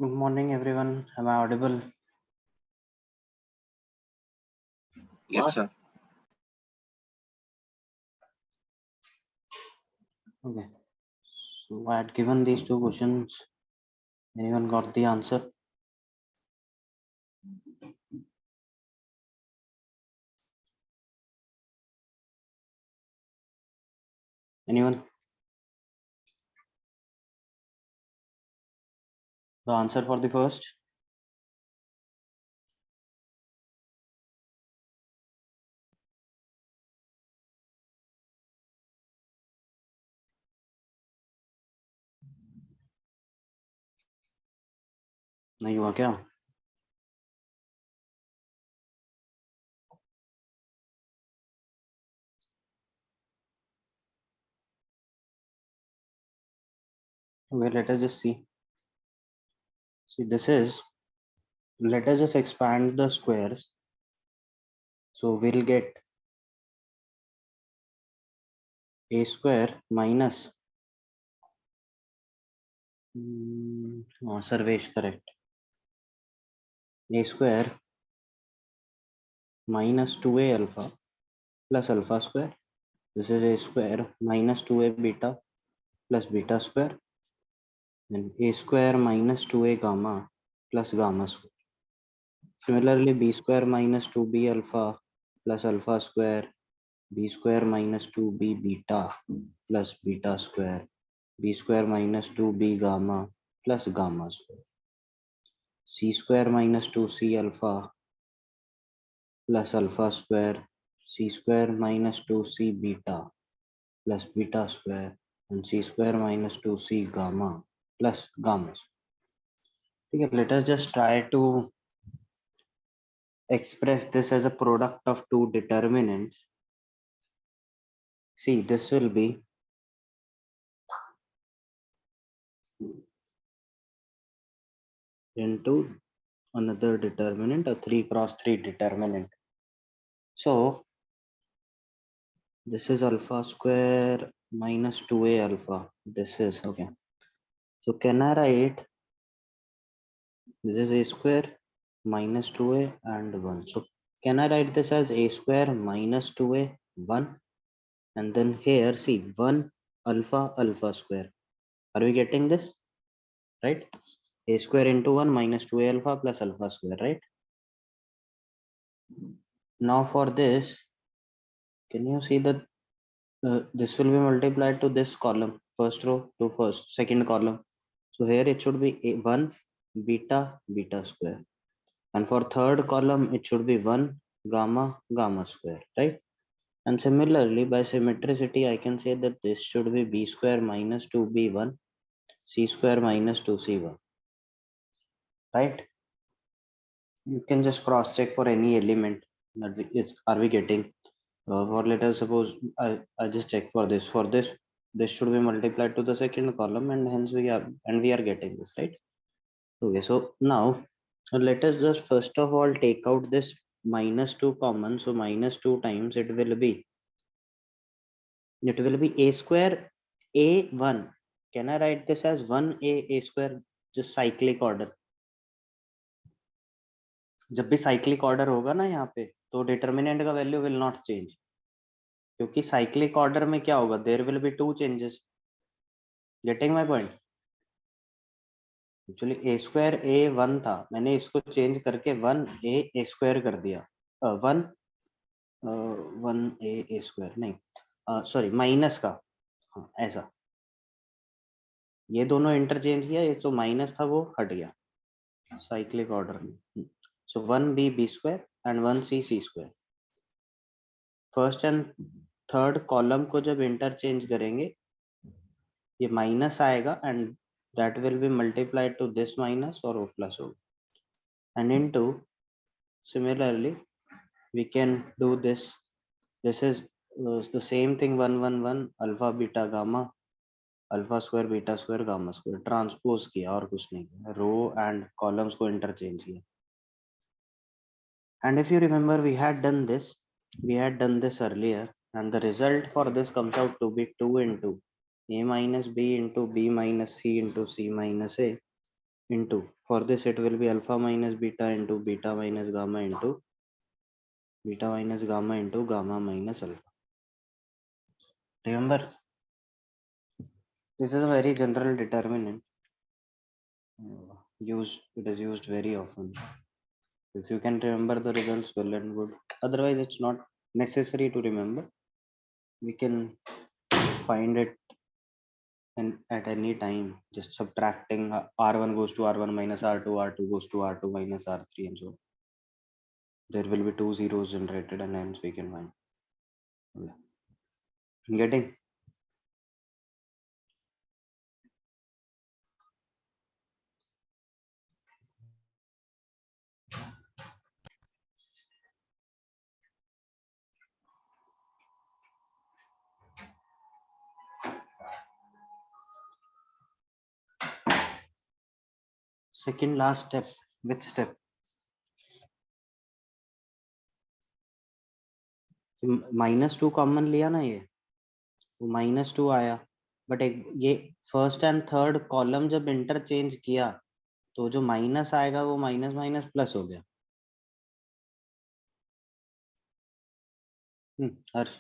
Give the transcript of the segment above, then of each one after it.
Good morning, everyone. Am I audible? Yes, sir. Okay. So I had given these two questions. Anyone got the answer? Anyone? The answer for the first? नहीं हुआ क्या? Okay, let us just see. See, this is, let us just expand the squares. So we'll get a square minus, Sarvesh, correct. A square minus 2a alpha plus alpha square. This is a square minus 2a beta plus beta square. And a square minus 2a gamma plus gamma square. Similarly, b square minus 2b alpha plus alpha square, b square minus 2b beta plus beta square, b square minus 2b gamma plus gamma square, c square minus 2c alpha plus alpha square, c square minus 2c beta plus beta square, and c square minus 2c gamma plus gamma square. Okay, let us just try to express this as a product of two determinants. See, this will be into another determinant, a 3 cross 3 determinant. So this is alpha square minus 2a alpha. This is okay. So can I write this is a square minus 2a and 1. So can I write this as a square minus 2a 1, and then here see 1 alpha alpha square. Are we getting this? Right? A square into 1 minus 2a alpha plus alpha square, right? Now for this, can you see that this will be multiplied to this column, first row to first, second column. So here it should be a 1 beta beta square. And for third column, it should be 1 gamma gamma square, right? And similarly, by symmetricity, I can say that this should be b square minus 2b1, c square minus 2c1, right? You can just cross check for any element that are we getting. For let us suppose I just check for this. For this should be multiplied to the second column, and hence we are getting this, right? Okay, so now let us just first of all take out this minus 2 common. So minus 2 times it will be a square a1. Can I write this as 1a square, just cyclic order? जब भी cyclic order होगा ना यहाँ पे, तो determinant का value will not change, क्योंकि cyclic order में क्या होगा, there will be two changes. Getting my point? Actually A square A 1 था, मैंने इसको चेंज करके 1a स्क्वायर कर दिया. 1a स्क्वायर नहीं, सॉरी माइनस का. हाँ, ऐसा ये दोनों इंटरचेंज किया, ये जो माइनस था वो हट गया साइक्लिक ऑर्डर में. So 1b square and 1c square. First and third column को जब इंटरचेंज करेंगे, ये माइनस आएगा and that will be multiplied to this minus और वो प्लस होगा. And into similarly we can do this. This is the same thing, 1 1 1 alpha beta gamma alpha square beta square gamma square transpose किया और कुछ नहीं किया, row and columns को interchange किया. And if you remember, we had done this earlier, and the result for this comes out to be 2 into a minus b into b minus c into c minus a. into, for this it will be alpha minus beta into beta minus gamma into beta minus gamma into gamma minus alpha. Remember, this is a very general determinant. It is used very often. If you can remember the results, well and good. Otherwise, it's not necessary to remember. We can find it and at any time, just subtracting r1 goes to r1 minus r2, r2 goes to r2 minus r3, and so there will be 2 zeros generated, and hence we can find. Getting? Second last step. Which step? -2 common लिया ना, ये -2 आया, but एक ये first and third column जब interchange किया तो जो माइनस आएगा वो माइनस माइनस प्लस हो गया. हर्ष,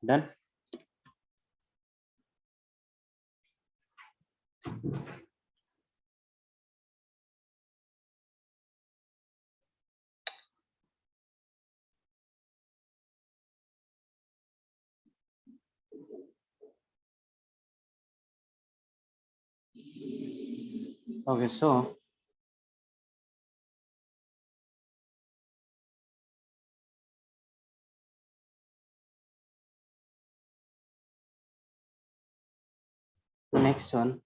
done. Okay, so next one,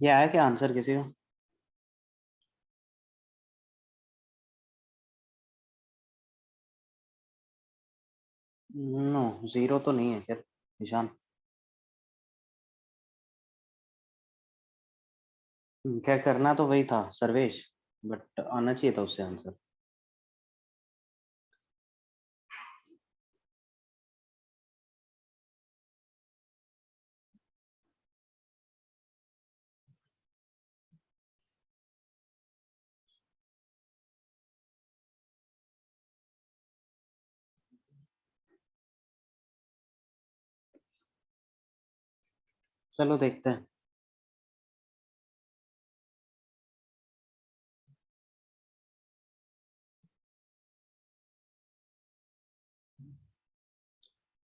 ये आया क्या आंसर किसी को? नो, जीरो तो नहीं है खैर. निशान, क्या करना तो वही था सर्वेश, बट आना चाहिए था उससे आंसर. चलो देखते हैं.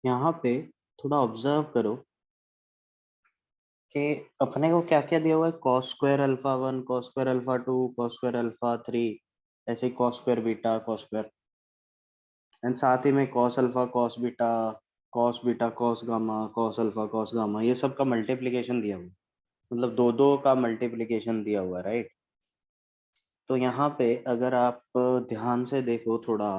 यहाँ पे थोड़ा ऑब्जर्व करो कि अपने को क्या क्या दिया हुआ है. Cos square alpha 1, cos square alpha 2, cos square alpha 3, ऐसे cos square beta, cos square, and साथ ही में cos alpha, cos beta, cos gamma, cos alpha, cos gamma, ये सब का मल्टीप्लीकेशन दिया हुआ है. मतलब दो दो का मल्टीप्लीकेशन दिया हुआ है, राइट. तो यहाँ पे अगर आप ध्यान से देखो थोड़ा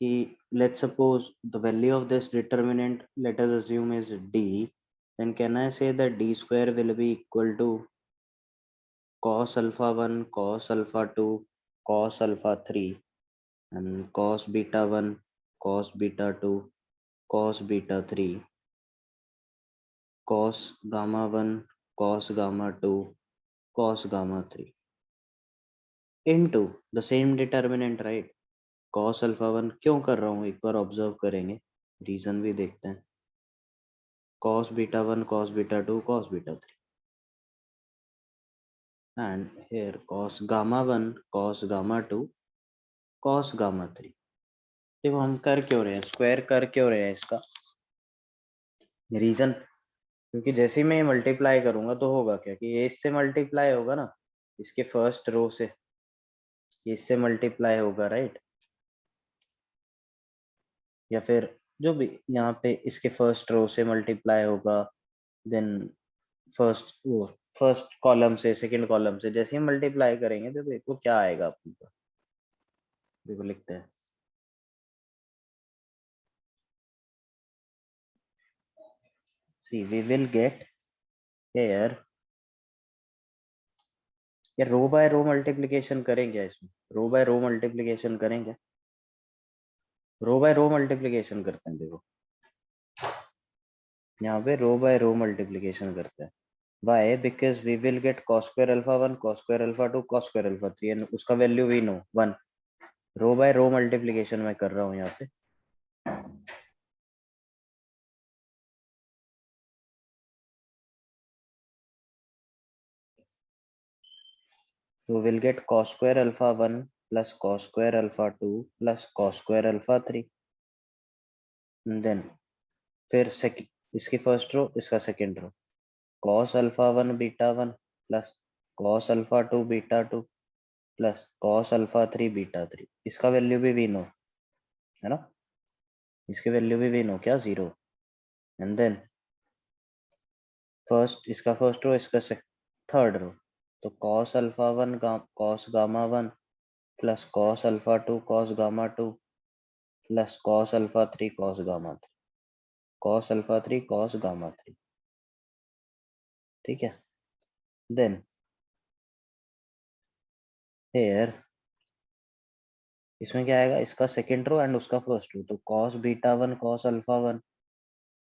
कि let's suppose the value of this determinant, let us assume, is d, then can I say that d square will be equal to cos alpha 1, cos alpha 2, cos alpha 3, and cos beta 1, cos beta 2, cos beta 3, cos gamma 1, cos gamma 2, cos gamma 3 into the same determinant, right? cos alpha 1 क्यों कर रहा हूँ एक बार observe करेंगे, reason भी देखते हैं. cos beta 1, cos beta 2, cos beta 3, and here cos gamma 1, cos gamma 2, cos gamma 3. देखो हम कर क्यों रहे हैं, स्क्वायर कर क्यों रहे हैं इसका रीजन, क्योंकि जैसे ही मैं मल्टीप्लाई करूंगा तो होगा क्या कि ये इससे मल्टीप्लाई होगा ना, इसके फर्स्ट रो से ये इससे मल्टीप्लाई होगा, राइट. या फिर जो भी यहाँ पे इसके फर्स्ट रो से मल्टीप्लाई होगा, देन फर्स्ट कॉलम से सेकंड कॉलम से जैसे ही मल्टीप्लाई करेंगे तो देखो क्या आएगा अपन को। देखो लिखते हैं, सी वी विल गेट हेयर, या रो बाय रो मल्टीप्लिकेशन करेंगे, इसमें रो बाय रो मल्टीप्लिकेशन करेंगे, रो बाय रो मल्टीप्लिकेशन करते हैं। देखो यहाँ पे रो बाय रो मल्टीप्लिकेशन करते हैं। Why? Because we will get cos square alpha 1, cos square alpha 2, cos square alpha 3 and उसका value we know 1। Row by row multiplication मैं कर रहा हूँ यहाँ पे। So we'll get cos square alpha 1 plus cos square alpha 2 plus cos square alpha 3, and then फिर इसकी first row इसका सेकंड रो, cos alpha 1 beta 1 plus cos alpha 2 beta 2 plus cos alpha 3 beta 3, इसका वैल्यू भी we know है ना, इसकी value भी we know क्या 0, एंड देन फर्स्ट इसका फर्स्ट रो इसका थर्ड रो, तो cos alpha 1 cos gamma 1 plus cos alpha 2 cos gamma 2 plus cos alpha 3 cos gamma 3, cos alpha 3 cos gamma 3, ठीक है। देन हेयर इसमें क्या आएगा, इसका सेकेंड रो एंड उसका फर्स्ट रो, तो cos beta 1 cos alpha 1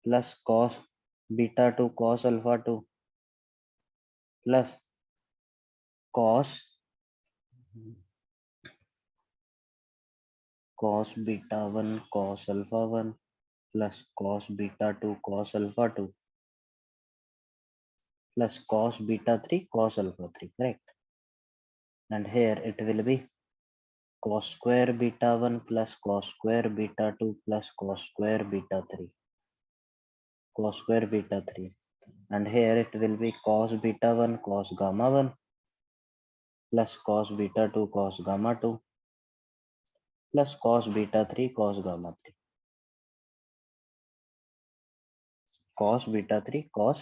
plus cos beta 2 cos alpha 2 plus cos beta 1 cos alpha 1 plus cos beta 2 cos alpha 2 plus cos beta 3 cos alpha 3, correct? And here it will be cos square beta 1 plus cos square beta 2 plus cos square beta 3, cos square beta 3, and here it will be cos beta 1 cos gamma 1 plus cos beta 2 cos gamma 2 plus cos beta 3 cos gamma 3, cos beta 3 cos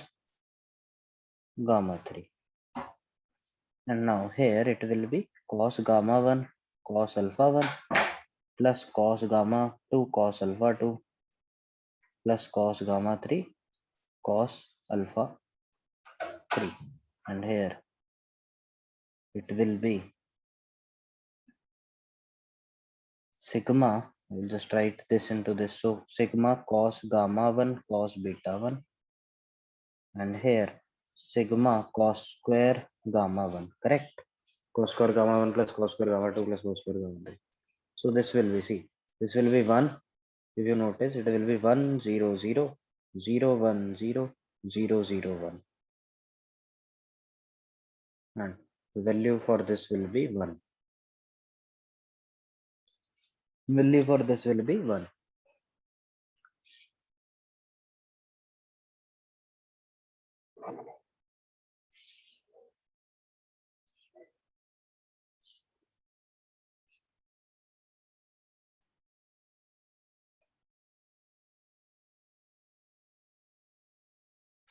gamma 3, and now here it will be cos gamma 1 cos alpha 1 plus cos gamma 2 cos alpha 2 plus cos gamma 3 cos alpha 3, and here it will be sigma, I will just write this into this, so sigma cos gamma 1 cos beta 1, and here sigma cos square gamma 1, correct? Cos square gamma 1 plus cos square gamma 2 plus cos square gamma 3. So this will be, see, this will be 1. If you notice, it will be 1 0 0 0 1 0 0 0 1, and the value for this will be 1. Value for this will be 1.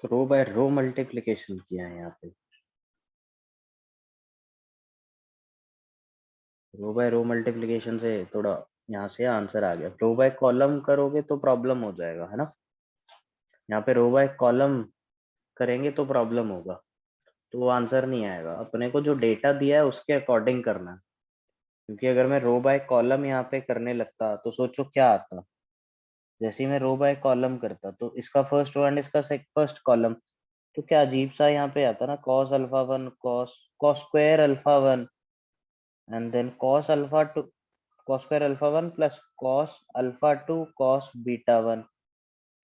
Row by row multiplication किया है यहाँ पे, रो by row multiplication से थोड़ा यहाँ से answer आ गया। रो by column करोगे तो प्रॉब्लम हो जाएगा, है ना। यहाँ पे रो बाय कॉलम करेंगे तो प्रॉब्लम होगा, तो वो आंसर नहीं आएगा। अपने को जो डेटा दिया है उसके अकॉर्डिंग करना है, क्योंकि अगर मैं रो बाय कॉलम यहाँ पे करने लगता तो सोचो क्या आता। जैसे ही मैं रो बाय कॉलम करता तो इसका फर्स्ट रो एंड इसका फर्स्ट कॉलम, तो क्या अजीब सा यहाँ पे आता ना, cos alpha 1 cos square alpha 1 and then cos alpha 2 cos square alpha 1 plus cos alpha 2 cos beta 1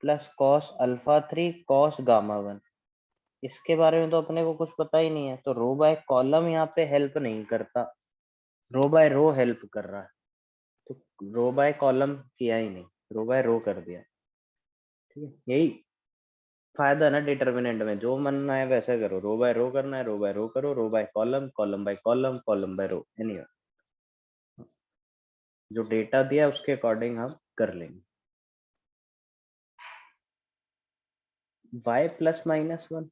plus cos alpha 3 cos gamma 1। इसके बारे में तो अपने को कुछ पता ही नहीं है, तो रो बाय कॉलम यहाँ पे हेल्प नहीं करता, रो बाय रो हेल्प कर रहा है। तो रो बाय कॉलम किया ही नहीं, रो बाय रो कर दिया, ठीक है। यही फायदा है ना डिटर्मिनेंट में, जो मन है वैसे करो। रो बाय रो करना है, रो बाय रो करो, row by column, column by column, column by row, any जो डेटा दिया उसके अकॉर्डिंग हम कर लेंगे। y प्लस माइनस वन,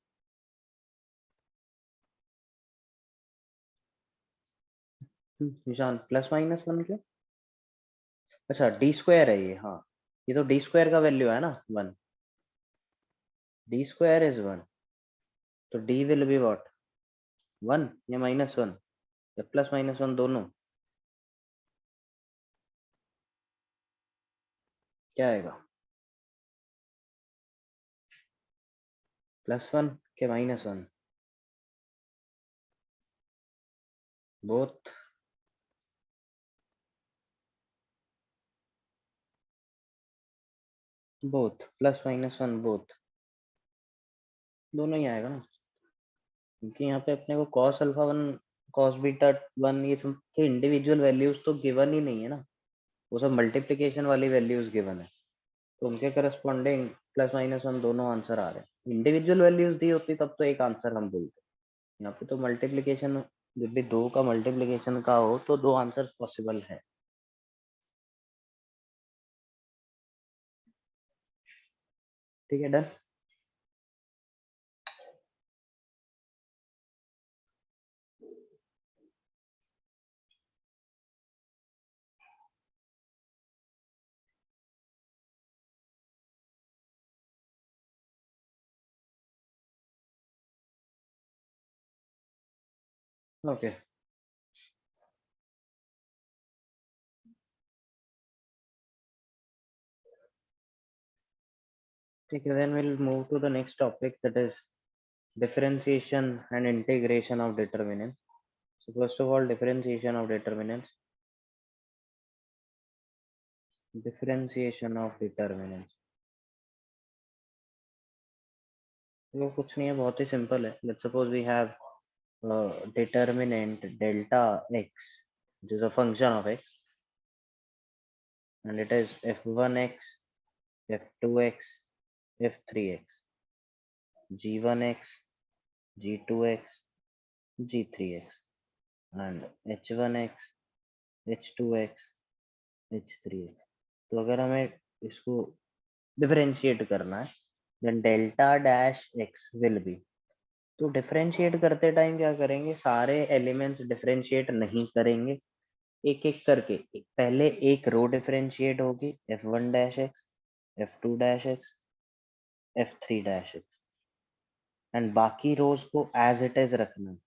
निशान प्लस माइनस वन क्यों? अच्छा डी स्क्वायर है ये, हाँ ये तो डी स्क्वायर का वैल्यू है ना one, D square is one, तो D will be what, one या माइनस वन या प्लस माइनस वन दोनों, क्या आएगा? प्लस वन के minus one, both, both plus minus one both, दोनों ही आएगा ना, क्योंकि यहाँ पे अपने को cos alpha one cos beta one ये सब के इंडिविजुअल वैल्यूज तो गिवन ही नहीं है ना, वो सब मल्टीप्लिकेशन वाली वैल्यूज गिवन है, तो उनके करस्पॉन्डिंग प्लस माइनस वन दोनों आंसर आ रहे हैं। इंडिविजुअल वैल्यूज दी होती तब तो एक आंसर हम बोलते, यहाँ पे तो मल्टीप्लिकेशन, जब भी दो का मल्टीप्लिकेशन का हो तो दो आंसर पॉसिबल है। ठीक है, डन। ओके, ठीक है, then we'll move to the next topic, that is differentiation and integration of determinants. So first of all, differentiation of determinants. Differentiation of determinants, वो कुछ नहीं है, बहुत ही सिंपल है। Let's suppose we have determinant delta x, which is a function of x, and it is f1x, f2x, f3x, g1x, g2x, g3x, and h1x, h2x, h3x। तो अगर हमें इसको डिफरेंशिएट करना है, then delta dash x will be, तो differentiate करते time क्या करेंगे, सारे एलिमेंट्स डिफरेंशिएट नहीं करेंगे, एक एक करके, पहले एक रो डिफरेंशिएट होगी f1 dash x, f2 dash x, f3 dash x, and बाकी रोज को एज इट इज रखना है,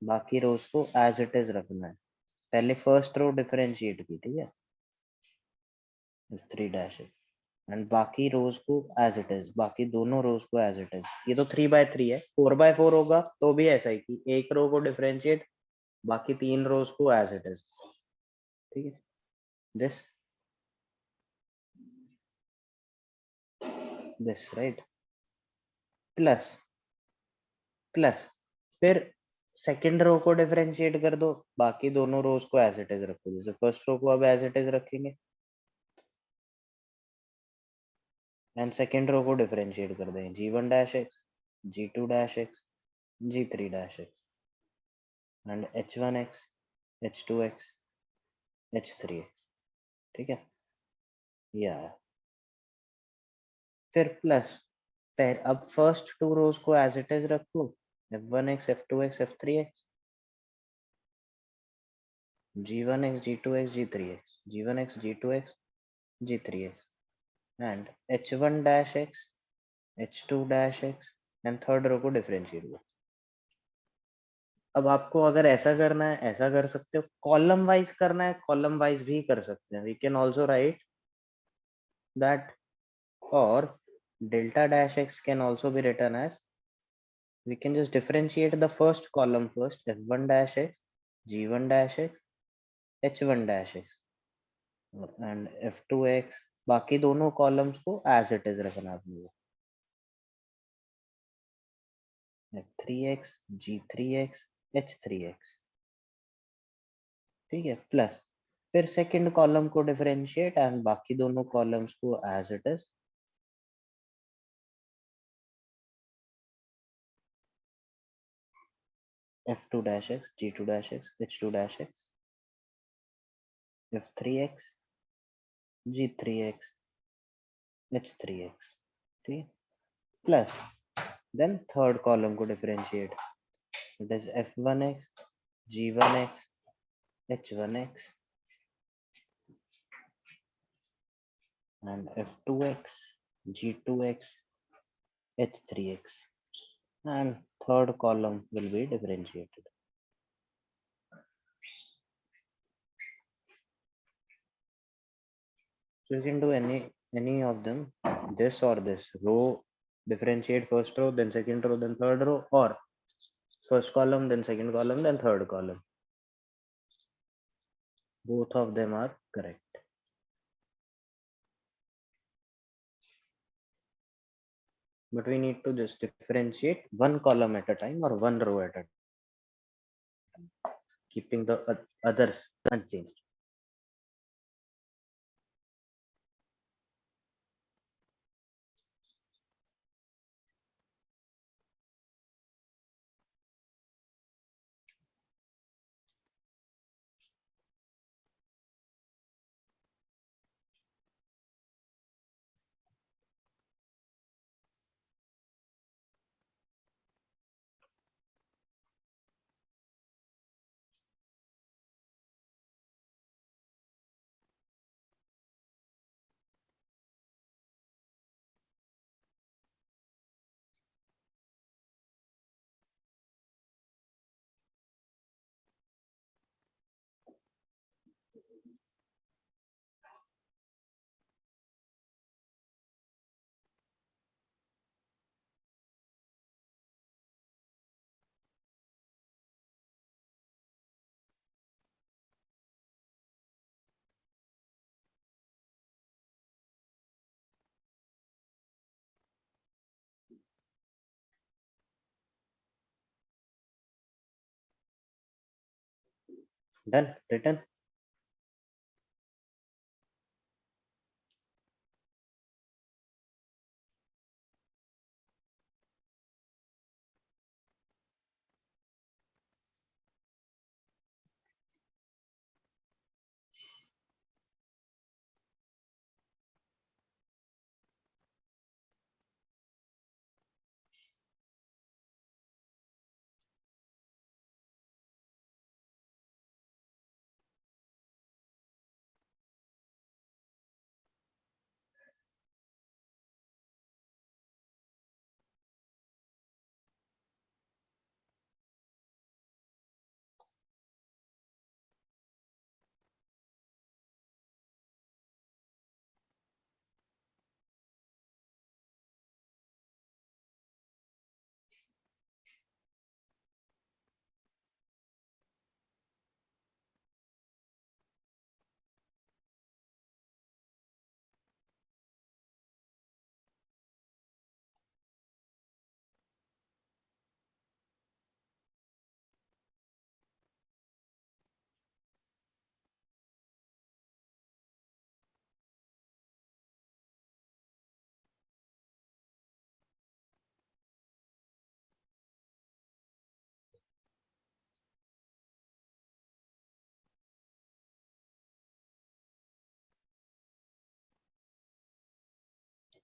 बाकी रोज को एज इट इज रखना है। पहले फर्स्ट रो डिफरेंशिएट की, ठीक है, f3 डैश एक्स, एंड बाकी रोज को एज इट इज, बाकी दोनों रोज को एज इट इज। ये तो 3/3 है, 4/4 होगा तो भी ऐसा ही कि एक रो को डिफरेंशिएट, बाकी तीन रोज को एज इट इज, ठीक है, दिस राइट, प्लस प्लस, फिर सेकंड रो को डिफरेंशिएट कर दो, बाकी दोनों रोज को एज इट इज रखो, जैसे फर्स्ट रो को अब एज इट इज रखेंगे, एंड सेकंड रो को डिफरेंशिएट कर देंगे, g1 dash x, g2 dash x, g3 dash x, and h1x, h2x, h3x, ठीक है, ये आया। फिर प्लस, अब फर्स्ट टू रोज को एज इट इज रखो, f1x, f2x, f3x, g1x, g2x, g3x, g1x, g2x, g3x, and h1 dash x, h2 dash x, and third row को differentiate करो। अब आपको अगर ऐसा करना है ऐसा कर सकते हो, कॉलम वाइज करना है कॉलम वाइज भी कर सकते हैं, we can also write that, और delta dash x can also be written as, we can just differentiate the first column first, f1 dash x, g1 dash x, h1 dash x, and f2x, बाकी दोनों columns को as it is रखना है अपने को, f3x, g3x, h3x, ठीक है, plus फिर सेकंड कॉलम को डिफरेंशिएट एंड बाकी दोनों कॉलम्स को as it is, f2 dash x, g2 dash x, h2 dash x, f3x, g3x, h3x, ठीक है, plus then third column को differentiate. It is f1x, g1x, h1x and f2x, g2x, h3x, and third column will be differentiated. So you can do any of them, this or this. Row differentiate first row, then second row, then third row, or first column, then second column, then third column. Both of them are correct. But we need to just differentiate one column at a time or one row at a time, keeping the others unchanged. Done, written.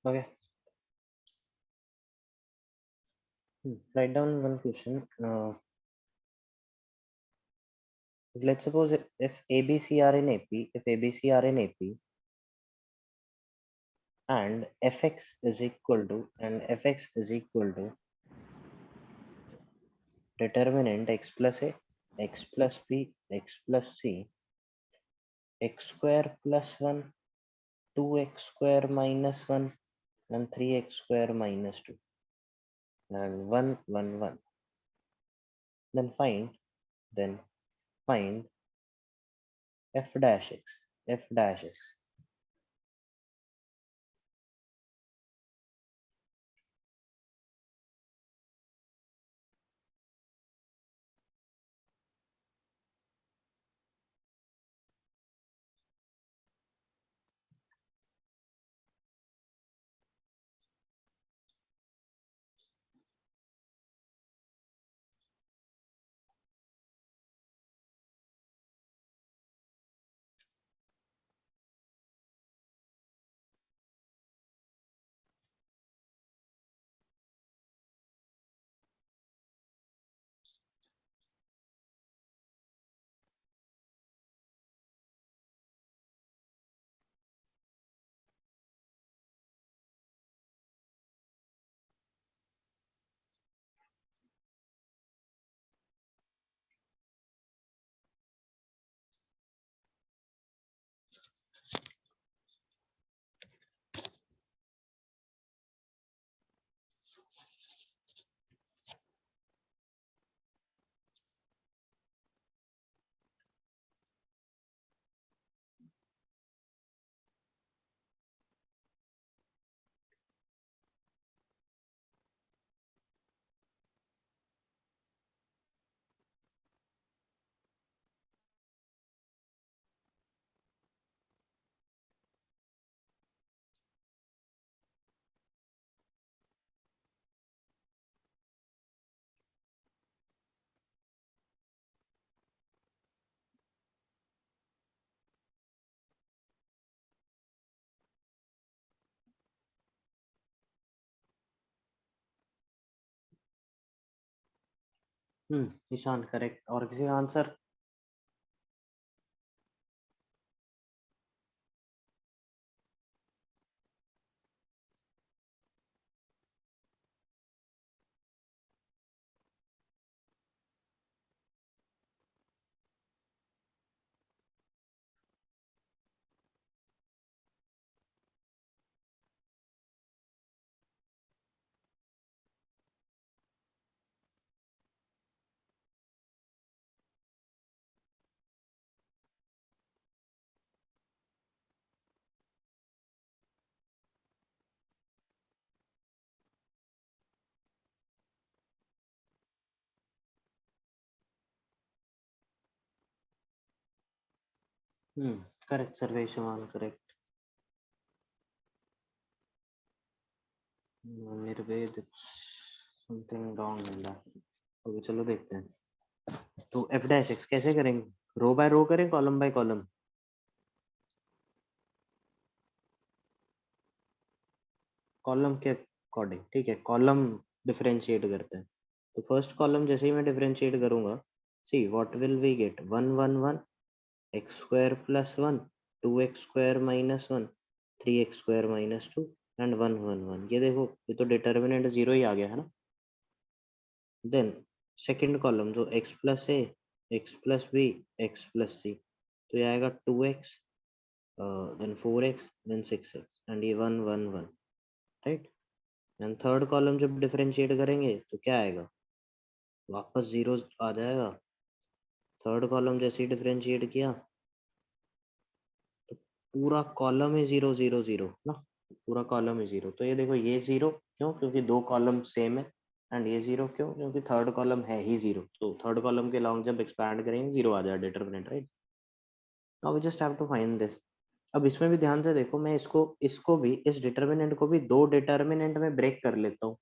Okay. Write down one question. Let's suppose if ABC are in AP, if ABC are in AP, and fx is equal to determinant x plus a, x plus b, x plus c, x square plus 1, 2x square minus 1, and 3x square minus 2, and 1, 1, 1. Then find f dash x, f dash x. Ishan correct. और किसी का answer? Correct Sarveshwan, correct. Nirved, something wrong in that. Okay चलो देखते हैं। तो F dash x कैसे करेंगे? रो by रो करें, कॉलम बाय कॉलम? कॉलम के अकॉर्डिंग, ठीक है। कॉलम डिफरेंशिएट करते हैं। तो फर्स्ट कॉलम जैसे ही मैं डिफरेंशिएट करूंगा, see what will we get? 1 1 1, x square plus 1, 2x square minus 1, 3x square minus 2 and 1 1 1। ये देखो, ये तो डिटर्मिनेंट जीरो ही आ गया है ना। देन सेकंड कॉलम जो x plus A, X plus B, X plus C, तो ये आएगा 2x, then 4x, then 6x and ये 1 1 1, राइट। एंड थर्ड कॉलम जब डिफरेंशिएट करेंगे तो क्या आएगा? वापस जीरो आ जाएगा। थर्ड कॉलम जैसे ही डिफरेंशिएट किया तो पूरा कॉलम ही जीरो जीरो जीरो ना, पूरा कॉलम ही जीरो। तो ये देखो, ये जीरो क्यों? क्योंकि दो कॉलम सेम है। एंड ये जीरो क्यों? क्योंकि थर्ड कॉलम है ही जीरो। तो थर्ड कॉलम के लॉन्ग जब एक्सपैंड करेंगे जीरो आ जाए determinant, right. Now we just have to find this. अब इसमें भी ध्यान से देखो, मैं इसको इसको भी, इस डिटर्मिनेंट को भी दो डिटर्मिनेंट में ब्रेक कर लेता हूँ।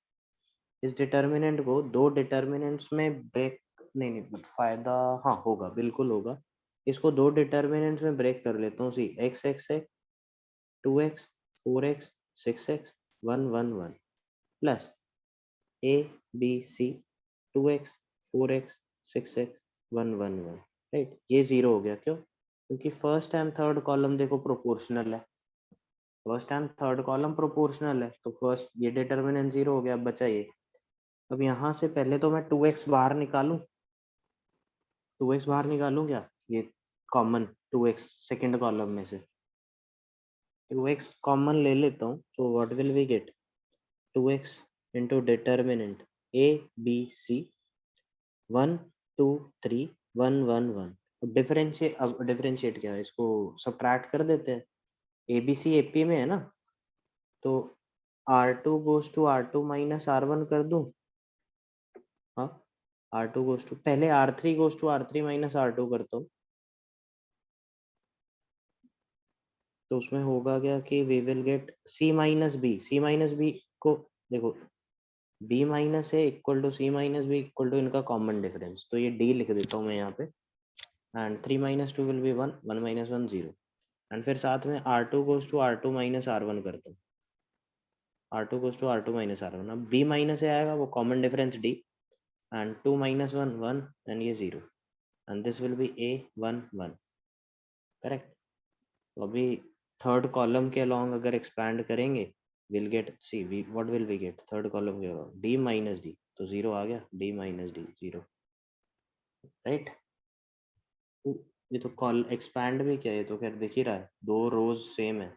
इस डिटर्मिनेंट को दो डिटर्मिनेंट्स में ब्रेक, नहीं नहीं फायदा, हाँ होगा, बिल्कुल होगा। इसको दो डिटर्मिनेंट्स में ब्रेक कर लेता हूँ। सी एक्स एक्स है, 2x, 4x, 6x, 1 1 1 plus A B C, 2x, 4x, 6x, 1 1 1, right. ये जीरो हो गया क्यों? क्योंकि फर्स्ट एंड थर्ड कॉलम देखो प्रोपोर्शनल है। First and third column proportional है, तो फर्स्ट ये डिटर्मिनेंट जीरो हो गया। अब बचा ये। अब यहाँ से पहले तो मैं 2x बाहर निकालूं, 2x बाहर निकालूं क्या? ये कॉमन 2x सेकंड कॉलम में से 2x कॉमन ले लेता हूँ। So what will we get? 2x into determinant a b c, 1 2 3 1 1 1। अब डिफरेंशिएट क्या है, इसको सब्ट्रैक्ट कर देते हैं। ए बी सी एपी में है ना, तो R2 goes to R2 minus R1 कर दूं। हाँ, R2 गोज टू, पहले R3 goes to R3 minus R2 करता हूँ। तो उसमें होगा क्या कि we will get C minus B. C minus B को देखो, b माइनस है equal to c minus B equal to इनका कॉमन डिफरेंस। तो ये d लिख देता हूँ मैं यहाँ पे। And 3 minus 2 will be 1, 1 minus 1 0। And फिर साथ में R2 goes to R2 minus R1 करता हूँ। R2 goes to R2 minus R1। अब b माइनस से आएगा वो common difference d, and 2 minus 1 1 and ये 0, and this will be a 1 1, correct. तो अभी थर्ड कॉलम के अलोंग अगर एक्सपैंड करेंगे, will get, see we what will we get third column के अलोंग? d माइनस d, तो 0 आ गया, d माइनस d 0, राइट। ये तो कॉल एक्सपैंड भी क्या है, ये तो खैर दिख ही रहा है, दो रोज सेम है,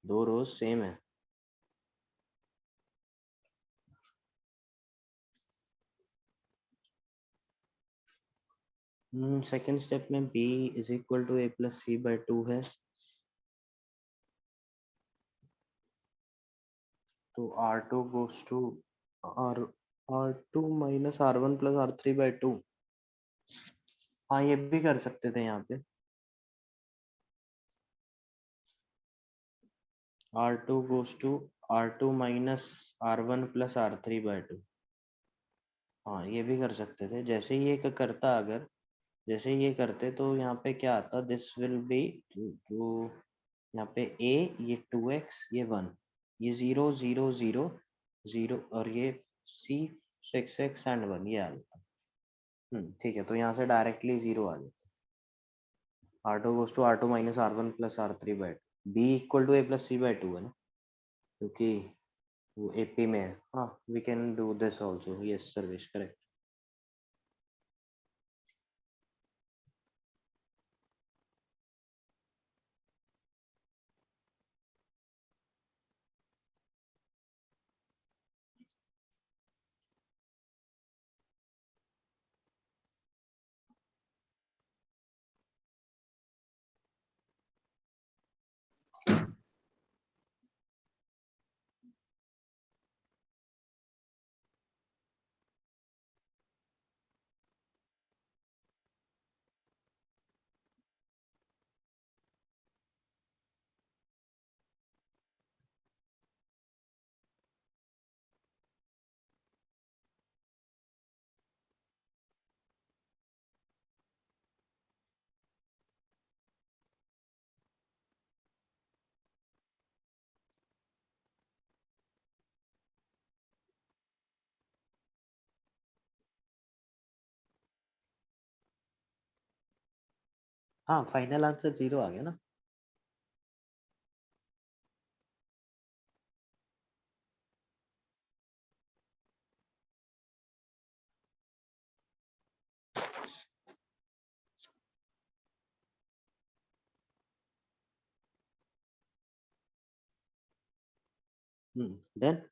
दो रोज सेम है। सेकंड स्टेप में b is equal to a plus c by 2 है। तो R2 goes to R R2 minus R1 plus R3 by 2। हाँ ये भी कर सकते थे यहाँ पे। R2 goes to R2 minus R1 plus R3 by 2। हाँ ये भी कर सकते थे। जैसे ही ये करता, अगर जैसे ये करते तो यहाँ पे क्या आता? दिस विल बी टू, यहाँ पे a, ये 2x, ये 1, ये 0 0 0 0, और ये c 6x एंड 1 ये आ जाता। ठीक है, तो यहाँ से डायरेक्टली 0 आ जाता। R2 goes to R2 minus R1 plus R3 by 2, B equal to A plus C by 2 है ना, क्योंकि वो AP में है। हाँ, we can do this also. Yes, Sarvesh, correct. हाँ, फाइनल आंसर 0 आ गया ना। Then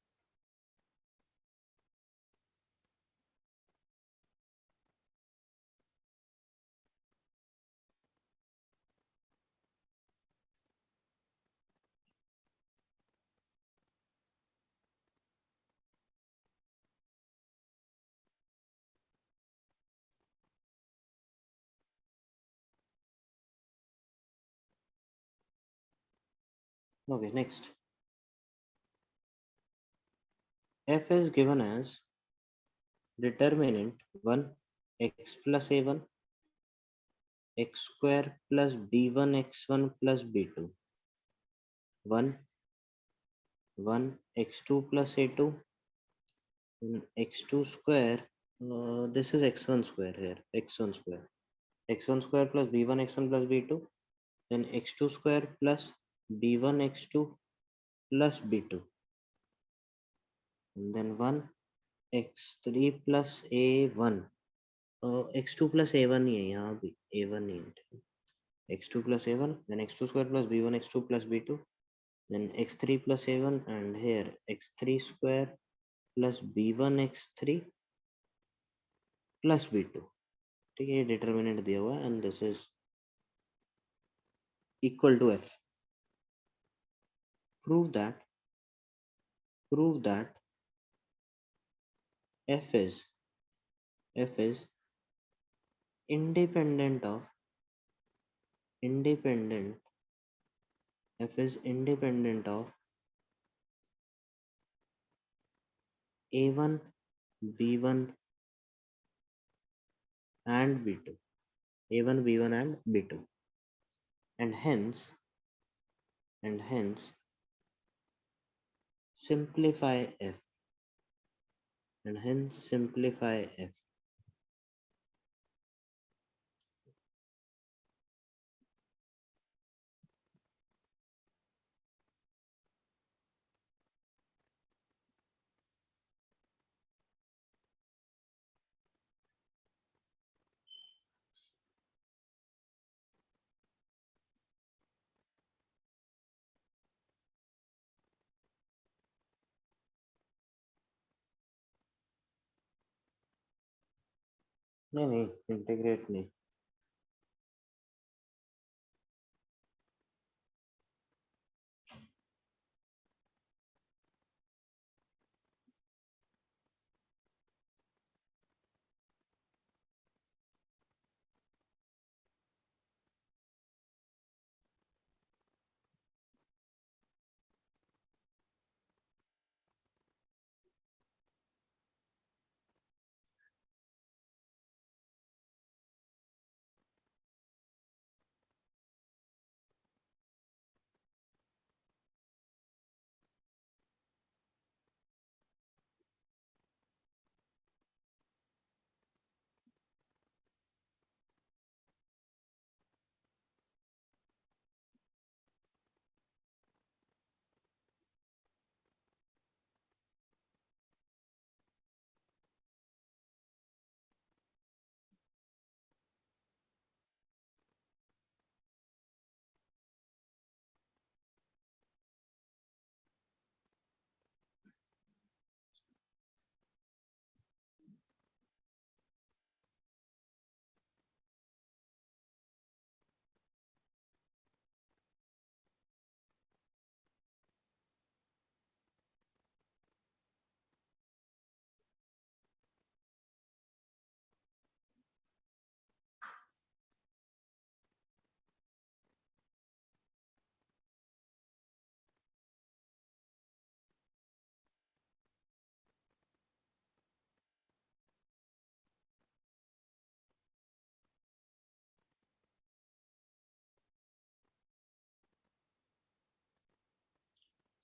okay, next. F is given as determinant 1 x plus a1 x square plus b1 x1 plus b2 1 1 x2 plus a2 x2 square, this is x1 square here, x1 square, x1 square plus b1 x1 plus b2, then x2 square plus b1 x2 plus b2, and then 1 x3 plus a1, x2 plus a1 ही है यहाँ भी, a1 ही है, x2 plus a1, then x2 square plus b1 x2 plus b2, then x3 plus a1, and here x3 square plus b1 x3 plus b2। ठीक है, ये determinant दिया हुआ है and this is equal to f। prove that f is independent of f is independent of a1 b1 and b2, a1 b1 and b2, and hence simplify f, and hence simplify f। नहीं, integrate नहीं।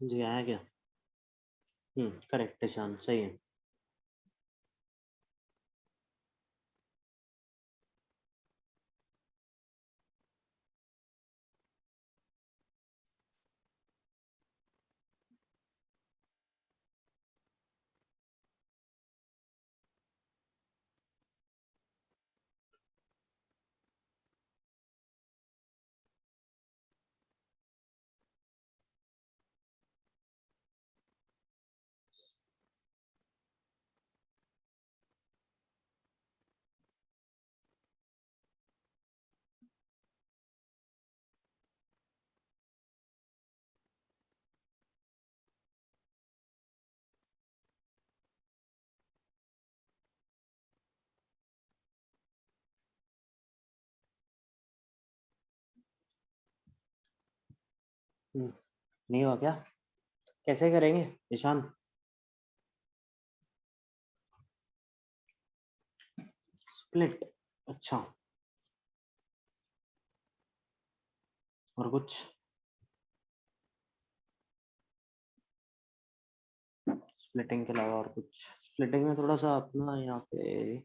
जी आया क्या? Correct Ishan, सही है। नहीं हुआ क्या? कैसे करेंगे ईशान? स्प्लिट, अच्छा, और कुछ? स्प्लिटिंग के अलावा और कुछ? स्प्लिटिंग में थोड़ा सा अपना यहाँ पे,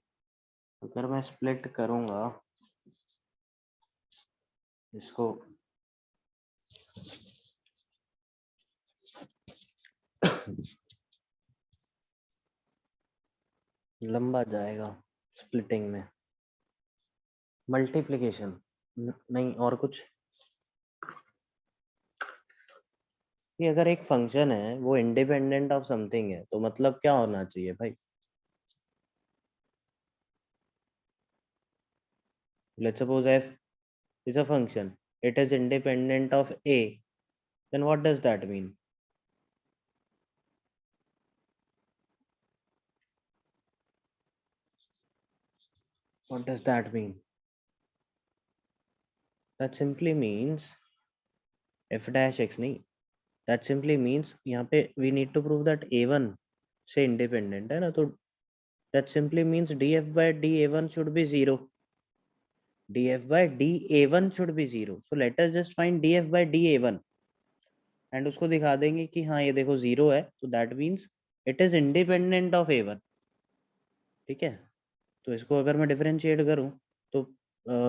अगर मैं स्प्लिट करूंगा इसको, लंबा जाएगा स्प्लिटिंग में। मल्टीप्लिकेशन नहीं, और कुछ? कि अगर एक फंक्शन है वो इंडिपेंडेंट ऑफ समथिंग है तो मतलब क्या होना चाहिए भाई? Let's suppose f is a function, it is independent of a, then what does that mean? What does that mean? That simply means f dash x नहीं, that simply means यहाँ पे we need to prove that a1 से independent है ना, तो that simply means df by da1 should be 0. df by da1 should be 0. So let us just find df by da1 and उसको दिखा देंगे कि हाँ ये देखो 0 है, तो that means it is independent of a1। ठीक है, तो इसको अगर मैं डिफरेंशिएट करूं तो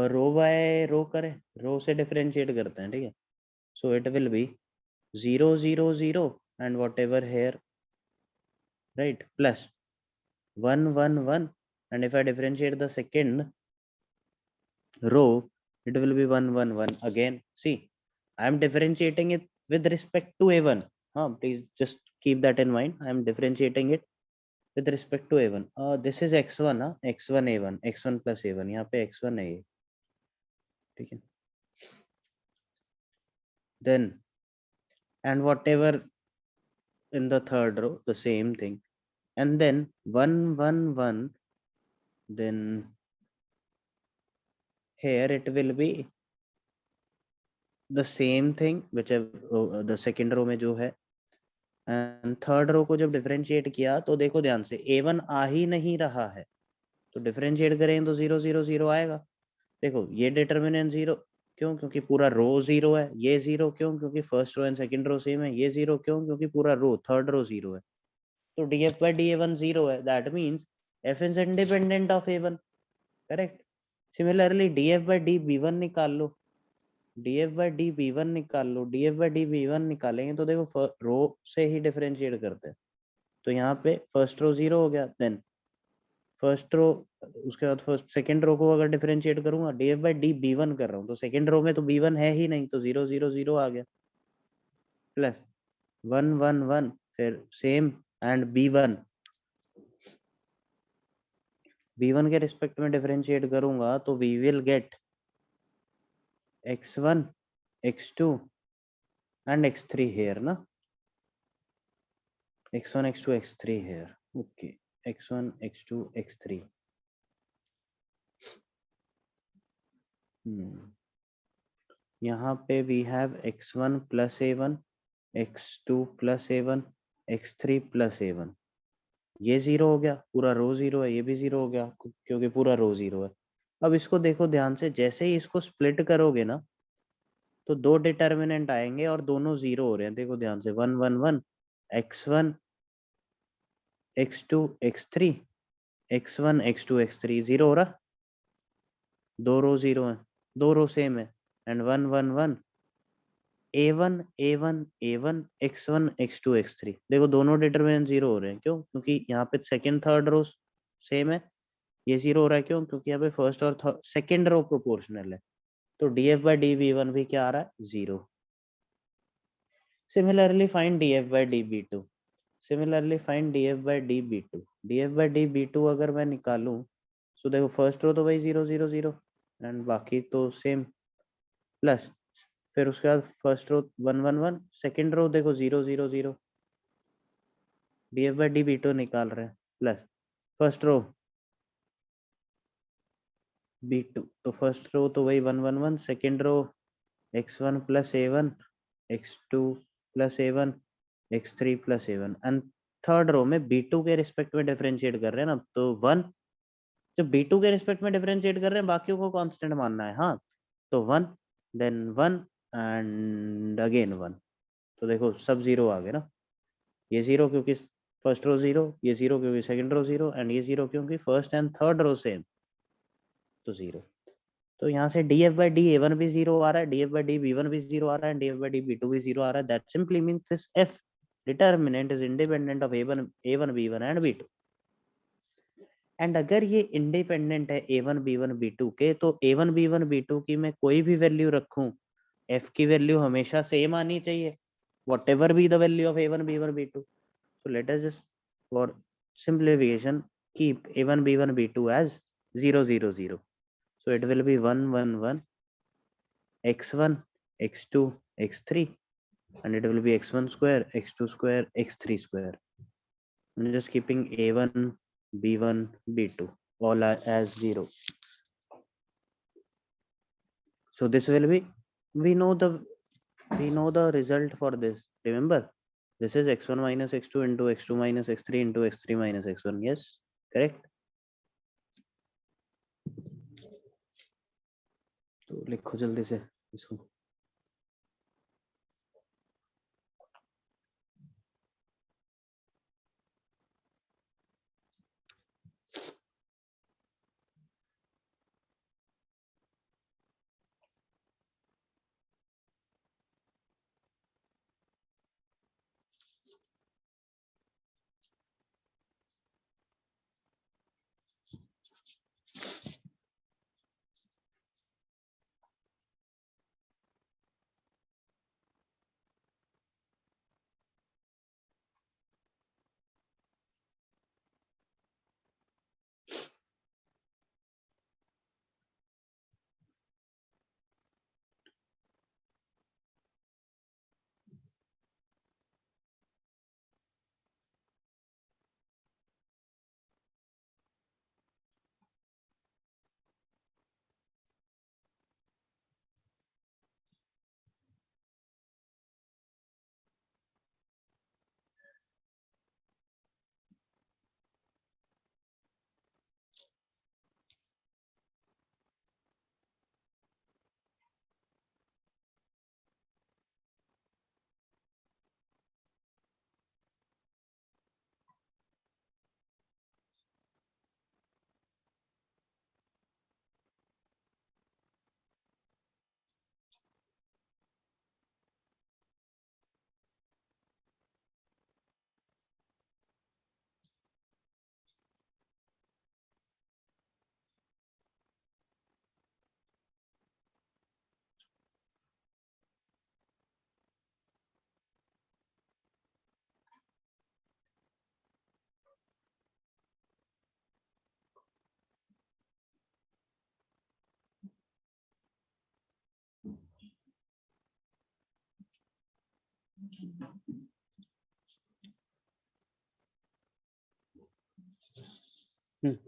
रो बाय रो करें, रो से डिफरेंशिएट करते हैं, ठीक है। So it will be 0 0 0 and whatever here, right, plus 1 1 1, and if I differentiate the second row it will be 1 1 1 again. See, I am differentiating it with respect to a1. Please just keep that in mind. I am differentiating it with respect to a1. This is x1, x1 a1, x1 plus a1, यहाँ पे x1 है ये, ठीक है। Then and whatever in the third row, the same thing, and then 1 1 1, then here it will be the same thing which the second row में जो है, and third row को जब डिफरेंशिएट किया तो देखो ध्यान से a1 आ ही नहीं रहा है, तो डिफरेंशिएट करेंगे तो 0 0 0 आएगा। देखो ये डिटर्मिनेंट 0 क्यों, क्योंकि पूरा रो 0 है। ये 0 क्यों, क्योंकि first row and second row same है। ये 0 क्यों, क्योंकि पूरा रो थर्ड रो 0 है। तो df by da1 0 है, that means f is independent of a1, correct. Similarly df by db1 निकाल लो, df by db1 निकाल लो, df by db1 निकालेंगे तो देखो रो से ही डिफरेंशिएट करते हैं, तो यहाँ पे फर्स्ट रो 0 हो गया, देन फर्स्ट रो, उसके बाद फर्स्ट सेकंड रो को अगर डिफरेंशिएट करूंगा df by db1 कर रहा हूँ, तो सेकंड रो में तो b1 है ही नहीं, तो 0 0 0 आ गया, प्लस 1 1 1, फिर सेम एंड b1 के रिस्पेक्ट में डिफरेंशिएट करूंगा तो we will get x1 x2 and x3 here ना, x1 x2 x3 here, okay, x1 x2 x3। यहाँ पे we have x1 plus a1, x2 plus a1, x3 plus a1। ये 0 हो गया, पूरा रो 0 है, ये भी 0 हो गया क्योंकि पूरा रो 0 है। अब इसको देखो ध्यान से, जैसे ही इसको स्प्लिट करोगे ना, तो दो डिटर्मिनेंट आएंगे और दोनों जीरो हो रहे हैं, देखो ध्यान से, 1 1 1 x1 x2 x3 x1 x2 x3 zero हो रहा, दो रो जीरो है, दो रो सेम है, and 1 1 1 a1 a1 a1 x1 x2 x3, देखो दोनों डिटरमिनेंट जीरो हो रहे हैं, क्यों? क्योंकि यहाँ पे सेकंड थर्ड रो सेम है, ये जीरो हो रहा है, क्यों? क्योंकि यहाँ पे फर्स्ट और सेकंड रो प्रोपोर्शनल है, तो df by dv1 भी क्या आ रहा है? Zero. Similarly find df by db2, similarly find df by db2, df by db2 अगर मैं निकालूं, तो देखो फर्स्ट रो तो भाई जीरो जीरो जीरो, एंड बाकी तो सेम, प्लस फिर उसके बाद फर्स्ट रो 1 1 1, सेकंड रो देखो zero zero zero, df by db2 निकाल रहे हैं, प्लस फर्स्ट रो b2, तो फर्स्ट रो तो वही 1 1 1, second row x1 plus a1 x2 plus a1 x3 plus a1, and third row में b2 के रिस्पेक्ट में डिफरेंशिएट कर रहे हैं ना, तो 1, जो b2 के रिस्पेक्ट में डिफरेंशिएट कर रहे हैं बाकियों को कांस्टेंट मानना है, हाँ, तो 1 देन 1 एंड अगेन 1, तो देखो सब जीरो आ गए ना, ये जीरो क्योंकि फर्स्ट रो जीरो, ये जीरो क्योंकि सेकंड रो जीरो, एंड ये जीरो क्योंकि first and third row same, तो जीरो। तो यहाँ से df by d a1 भी जीरो आ रहा है, df by db1 भी जीरो आ रहा है, df by db2 भी जीरो आ रहा है, that simply means this f determinant is independent of a1 b1 and b2, and अगर ये इंडिपेंडेंट है a1 b1 b2 के, तो a1 b1 b2 की मैं कोई भी वैल्यू रखूं, f की वैल्यू हमेशा सेम आनी चाहिए, whatever be the value of a1 b1 b2, so let us just for simplification keep a1 b1 b2 as 0 0 0, so it will be 1 1 1 x1 x2 x3, and it will be x1 square x2 square x3 square. I'm just keeping a1 b1 b2 all as 0, so this will be, we know the result for this, remember this is x1 minus x2 into x2 minus x3 into x3 minus x1, yes, correct? तो लिखो जल्दी से इसको,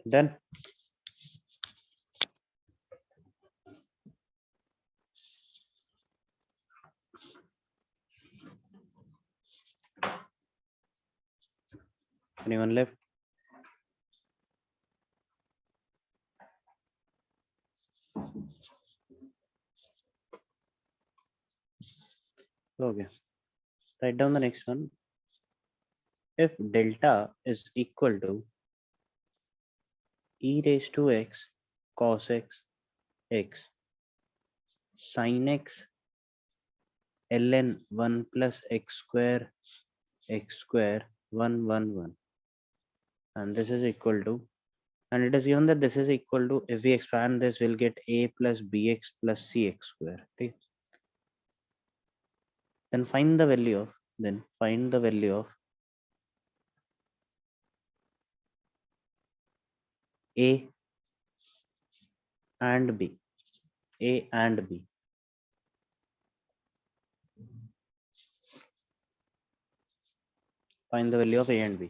done. Anyone left? Okay, write down the next one. If delta is equal to e raised to x cos x x sin x ln 1 plus x square 1 1 1, and this is equal to, and it is given that this is equal to, if we expand this we'll get a plus bx plus cx square. Okay, then find the value of a and b. Find the value of a and b.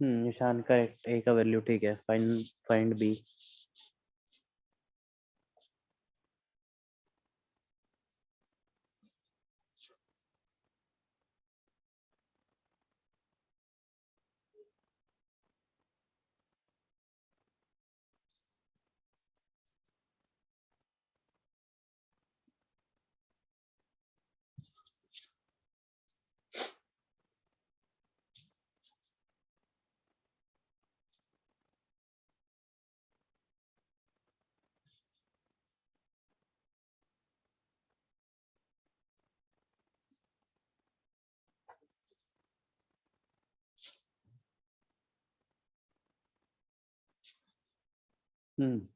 Nishan correct, a का value ठीक है. Find b.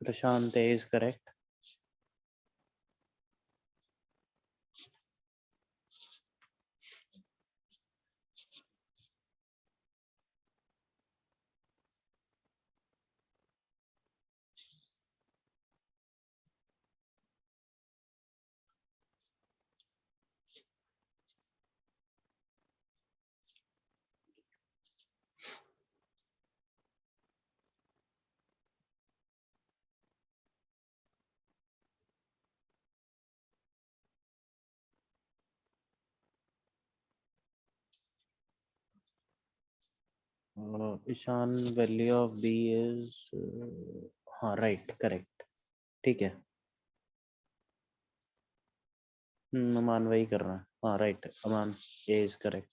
Prashant a is correct. Ishaan value of b is हाँ right correct. ठीक है. अमान वही कर रहा है. हाँ right Aman, a is correct.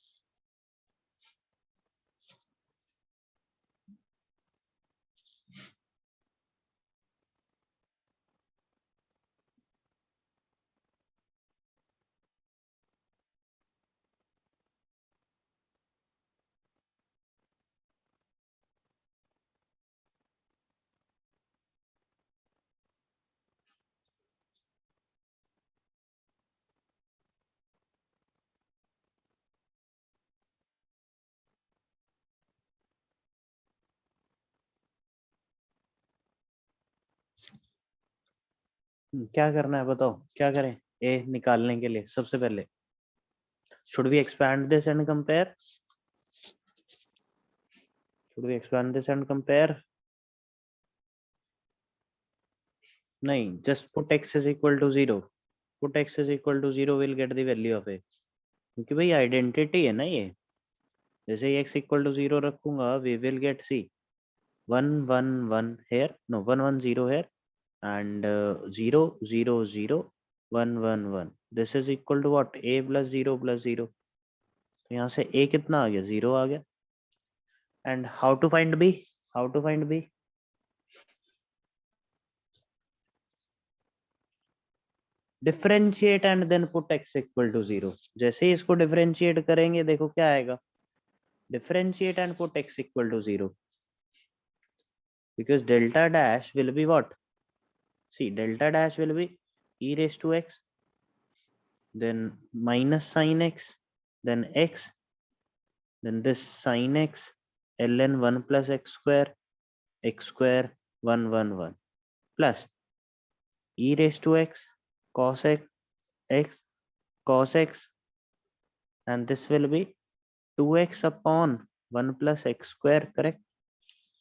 क्या करना है बताओ, क्या करें a निकालने के लिए? सबसे पहले should we expand this and compare? नहीं, just put x is equal to 0. Put x is equal to 0 will get the value of a. क्योंकि भाई आइडेंटिटी है ना ये. जैसे ही x equal to 0 रखूंगा we will get, see, 1 1 1 here, no 1 1 0 here, and 0 0 0 1 1 1. This is equal to what? a plus 0 plus 0. तो यहाँ से a कितना आ गया? 0 आ गया. And how to find b? Differentiate and then put x equal to 0. जैसे ही इसको differentiate करेंगे देखो क्या आएगा. differentiate and put x equal to 0, because delta dash will be what? See, delta dash will be e raised to x, then minus sine x, then x, then this sine x, ln 1 plus x square 1 1 1 plus e raised to x cos x cos x, and this will be 2x upon 1 plus x square, correct?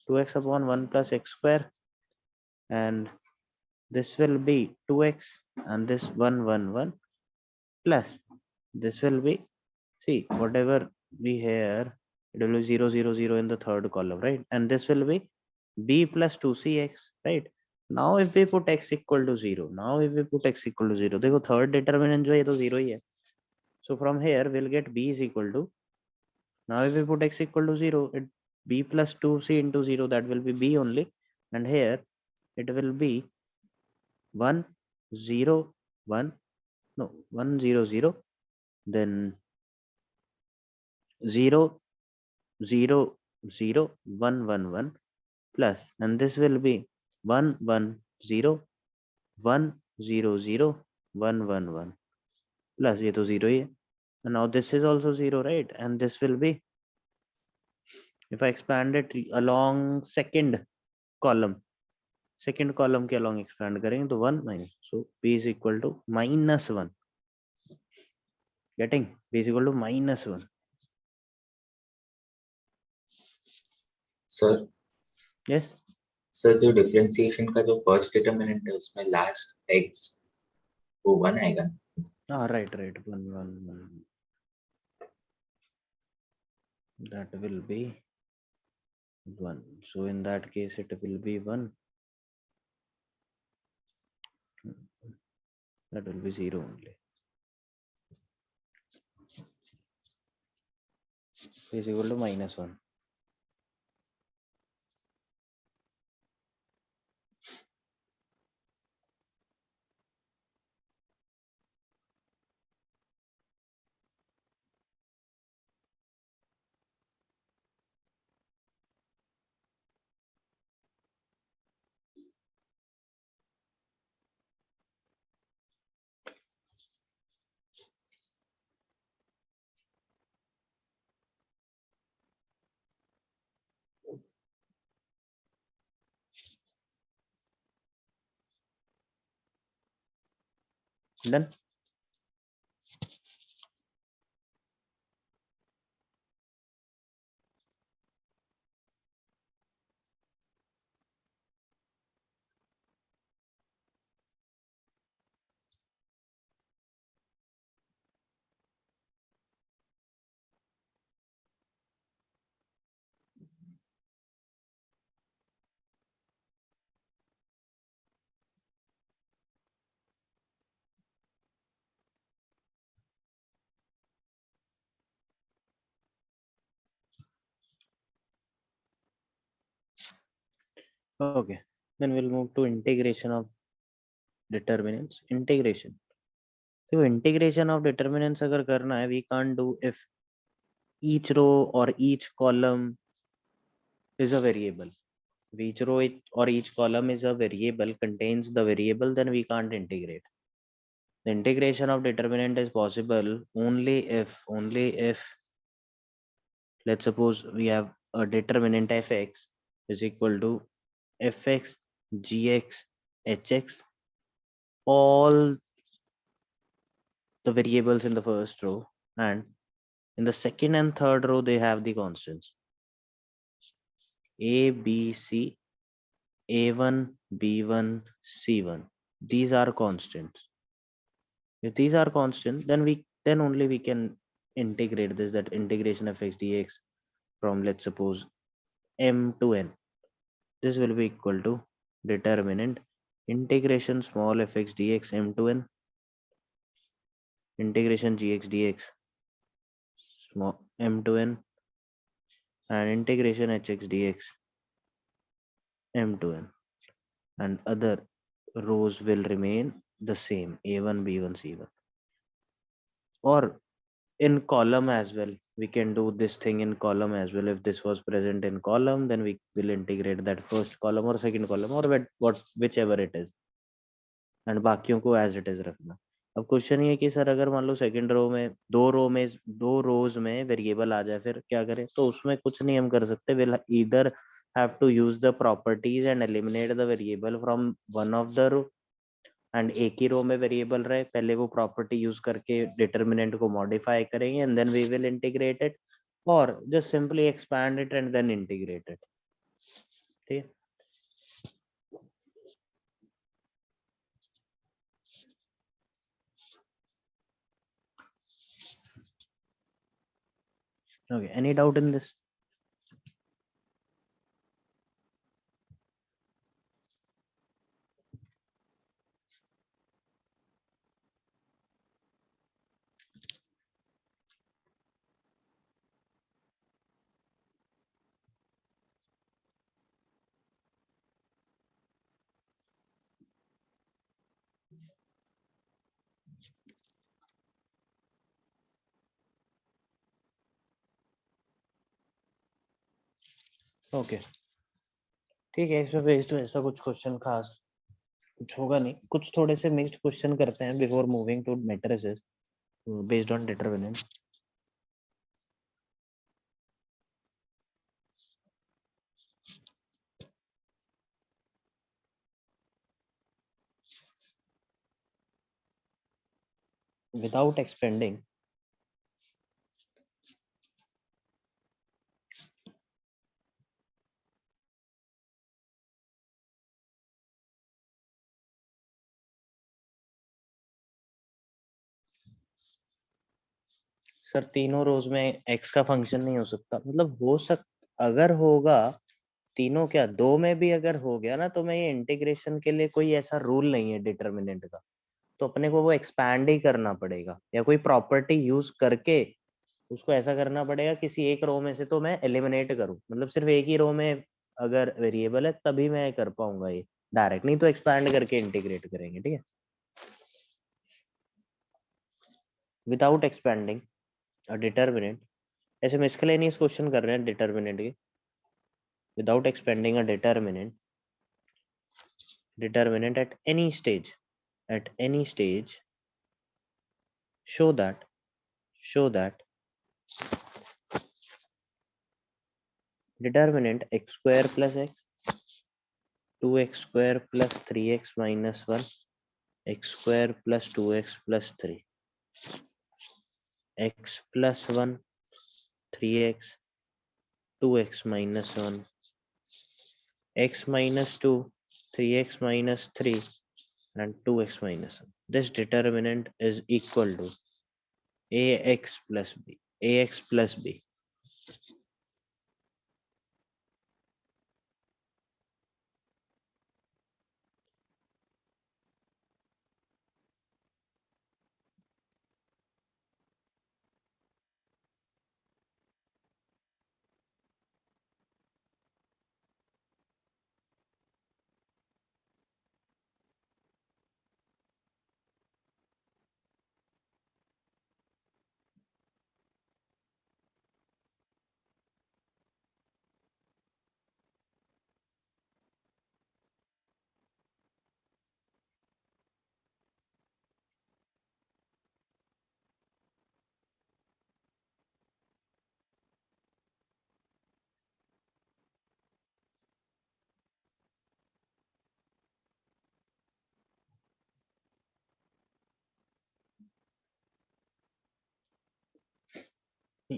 2x upon 1 plus x square, and this will be 2x, and this 1 1 1 plus this will be, see, whatever we here, it will be 0 0 0 in the third column, right? And this will be b plus 2cx, right? Now if we put x equal to 0, देखो third determinant जो है ये तो 0 ही है, so from here we'll get b is equal to, now if we put x equal to 0, it b plus 2c into 0, that will be b only, and here it will be 1 0 1, no, 1 0 0, then 0 0 0 1 1 1 plus, and this will be 1 1 0 1 0 0 1 1 1 plus, ये तो 0 ही है, and now this is also 0, right? And this will be, if I expand it along second column के along expand करेंगे तो 1 minus, so b is equal to -1, getting? B is equal to -1. Sir Yes, sir जो differentiation का जो first determinant है उसमें last x वो 1 आएगा. right 1 1 1, that will be 1, so in that case it will be 1, that will be 0 only. Is equal to -1. Done. Okay, then we'll move to integration of determinants. Integration. So integration of determinants अगर करना है, we can't do if each row or each column is a variable. If each row or each column is a variable, contains the variable, then we can't integrate. The integration of determinant is possible only if let's suppose we have a determinant fx is equal to fx gx hx, all the variables in the first row, and in the second and third row they have the constants a b c, a1 b1 c1. These are constants. If these are constant, then only we can integrate this, that integration of x dx from, let's suppose, m to n. This will be equal to determinant integration small fx dx m to n, integration gx dx small m to n, and integration hx dx m to n, and other rows will remain the same, a1 b1 c1. Or in column as well. We can do this thing in column as well. If this was present in column, then we will integrate that first column or second column or whichever it is, and बाकियों को as it is रखना. अब question ये कि sir अगर मान लो second row में दो रोज में वेरिएबल आ जाए फिर क्या करें, तो उसमें कुछ नहीं हम कर सकते. Will either have to use the properties and eliminate the variable from one of the row, and एक ही रो में वेरिएबल रहे, पहले वो प्रॉपर्टी यूज करके डिटर्मिनेंट को मॉडिफाई करेंगे and then we will integrate it, और just simply expand it and then integrate it. ठीक है. Okay, any doubt in this? Okay, ठीक है. इसमें बेस्ड ऐसा कुछ क्वेश्चन खास कुछ होगा नहीं. कुछ थोड़े से मिक्स्ड क्वेश्चन करते हैं before moving to matrices based on determinant. Without expanding sir तीनों रोज में एक्स का फंक्शन नहीं हो सकता. मतलब हो सक अगर होगा तीनों, क्या दो में भी अगर हो गया ना, तो मैं ये इंटीग्रेशन के लिए कोई ऐसा रूल नहीं है डिटरमिनेंट का, तो अपने को वो एक्सपैंड ही करना पड़ेगा या कोई प्रॉपर्टी यूज करके उसको ऐसा करना पड़ेगा किसी एक रो में से तो मैं एलिमिनेट करूं. मतलब सिर्फ एक ही रो में अगर वेरिएबल है तभी मैं कर पाऊंगा ये डायरेक्ट, नहीं तो एक्सपैंड करके इंटीग्रेट करेंगे. ठीक है. विदाउट एक्सपैंडिंग डिटरमिनेंट, ऐसे मिसcellaneous क्वेश्चन कर रहे हैं डिटरमिनेंट के. Without expanding a determinant at any stage show that determinant x square plus x, 2x square plus 3x minus 1, x square plus 2x plus 3, x plus 1, 3x, 2x minus 1, x minus 2, 3x minus 3, and 2x minus 1. This determinant is equal to ax plus b.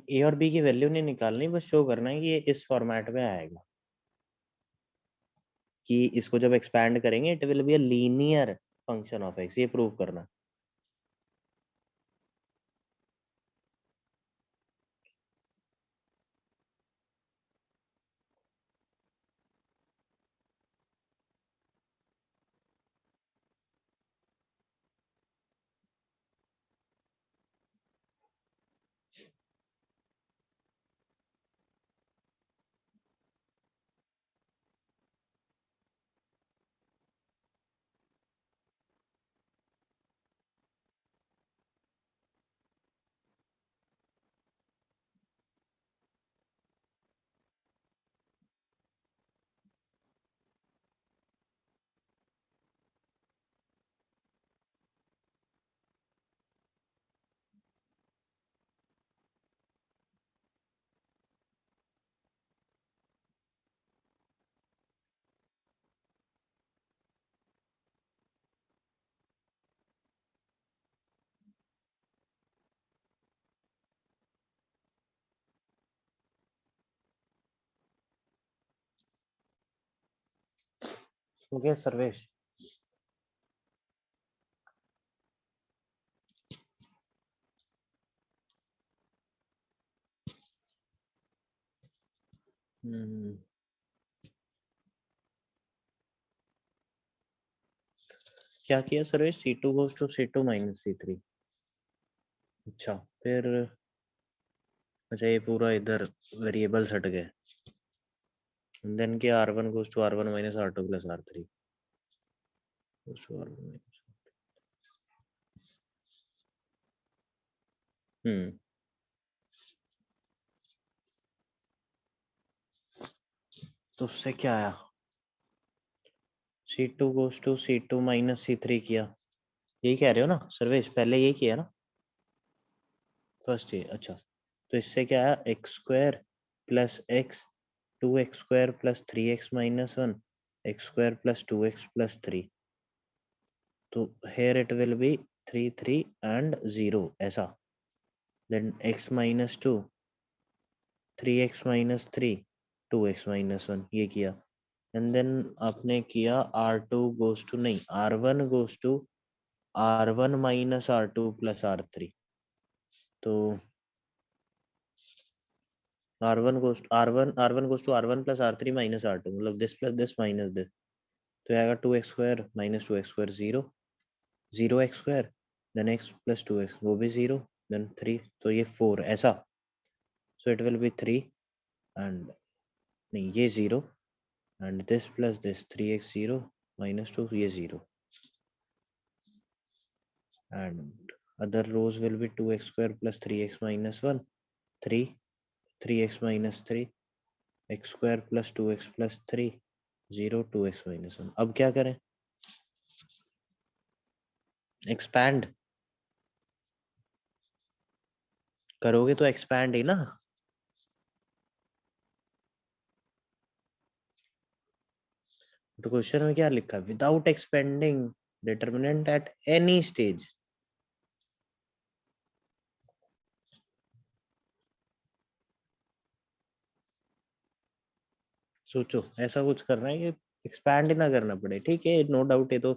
ए और B की value नहीं निकालनी, बस show करना है कि ये इस फॉर्मेट में आएगा, कि इसको जब एक्सपैंड करेंगे it will be a linear function of x, ये प्रूव करना. हो गया सर्वेश? क्या किया Sarvesh? C2 goes to C2 minus C3। अच्छा फिर अच्छा ये पूरा इधर वेरिएबल्स हट गए। देन क्या R1 goes to R1 minus R2 plus R3 goes to R1 minus तो उससे क्या आया? C2 goes to C2 minus C3 किया, यही कह रहे हो ना सर्वेश? पहले यही किया ना फर्स्ट ये। अच्छा तो इससे क्या आया? X square plus x 2x square plus 3x minus 1 x square plus 2x plus 3। तो here it will be 3 3 and 0 ऐसा। then x minus 2 3x minus 3 2x minus 1 ये किया। and then आपने किया R2 goes to नहीं R1 goes to R1 minus R2 plus R3। तो R1 goes to R1 plus R3 minus R2 मतलब this plus this minus this। तो आएगा 2x square minus 2x square 0 0x square then x plus 2x वो भी 0 then 3 तो ये 4 ऐसा। so it will be 3 and नहीं ये 0 and this plus this 3x 0 minus 2 ये 0 and other rows will be 2x square plus 3x minus 1 3 3x minus 3 x square plus 2x plus 3 0 2x minus 1। अब क्या करें? Expand करोगे तो expand ही ना। तो क्वेश्चन में क्या लिखा है? Without expanding determinant eight any stage. सोचो ऐसा कुछ करना है कि एक्सपैंड ही ना करना पड़े। ठीक है नो डाउट ये तो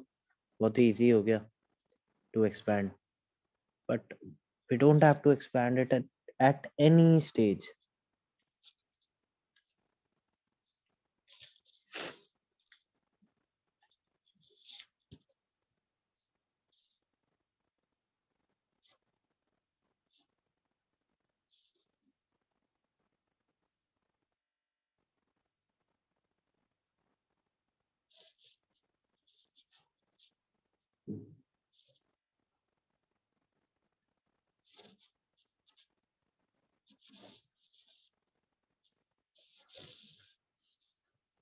बहुत ही इजी हो गया to expand but we don't have to expand it at any stage.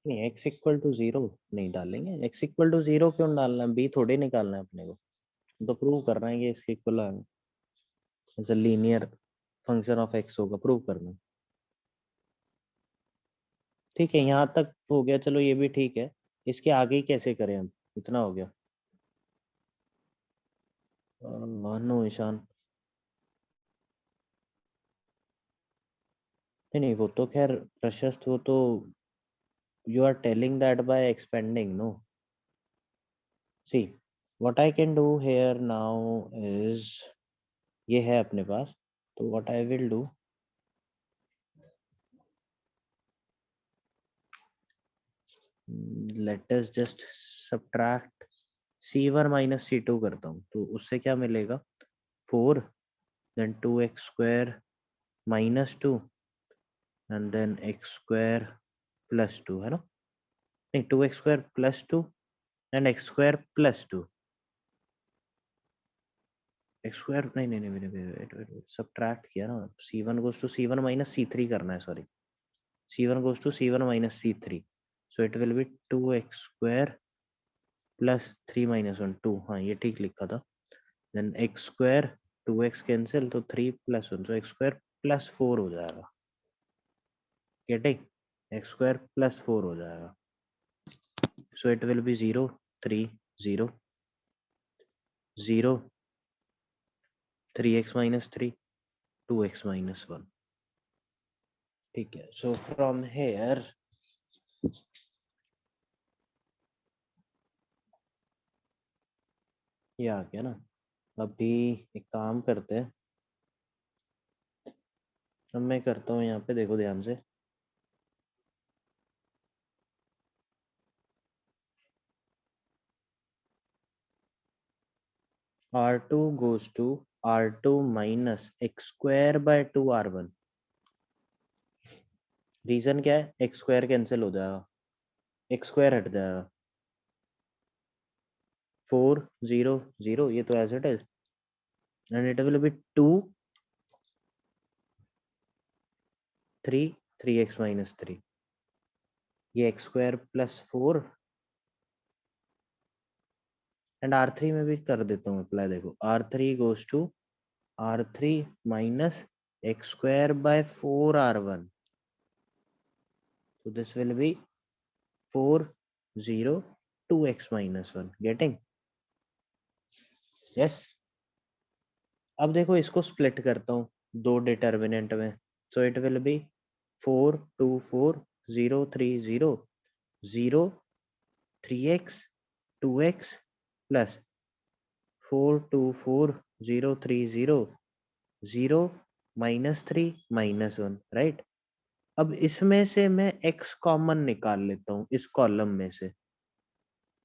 नहीं x इक्वल टू 0 नहीं डालेंगे। x इक्वल टू 0 क्यों डालना है? b थोड़े निकालना है अपने को। तो प्रूव करना है कि इसके equal as a linear function of x होगा, प्रूव करना है। ठीक है यहाँ तक हो गया, चलो ये भी ठीक है। इसके आगे ही कैसे करें हम? इतना हो गया। नो ईशान नहीं वो तो खैर प्रशस्त वो तो you are telling that by expanding no। see what I can do here now is ये है अपने पास तो what I will do let us just subtract c1 minus c2 करता हूँ तो उससे क्या मिलेगा 4 then 2x square minus 2 and then x square plus 2 है ना? नहीं 2x square plus 2 and x square plus 2 x square नहीं नहीं नहीं नहीं सब्ट्रैक्ट किया ना। c1 goes to c1 minus c3 करना है sorry c1 goes to c1 minus c3 so it will be 2x square plus 3 minus 1 2 हाँ ये ठीक लिखा था then x square 2x cancel तो 3 plus 1 so x square plus 4 हो जाएगा। गेटिंग x square plus 4 हो जाएगा so it will be 0 3 0 0 3x minus 3 2x minus 1। ठीक है so from here ये आ गया ना। अभी एक काम करते हैं, अब मैं करता हूँ यहाँ पे, देखो ध्यान से। R2 goes to R2 minus x square by 2R1। Reason क्या है? एक्स स्क्वायर कैंसिल हो जाएगा, एक्स स्क्वायर हट जाएगा, 4 0 0, ये तो as it is, and it will be 2 3 3x minus 3। ये x square plus 4, and R3 में भी कर देता हूँ अप्लाई। देखो R3 goes to R3 minus x square by 4R1, so this will be 4 0 2x minus 1, getting? yes। अब देखो इसको स्प्लिट करता हूँ दो डिटर्मिनेंट में, सो it will B 4 2 4 0 3 0 0 3x 2x plus 4 2 4 0 3 0 0 minus 3 minus 1, right. अब इसमें से मैं x कॉमन निकाल लेता हूँ इस कॉलम में से,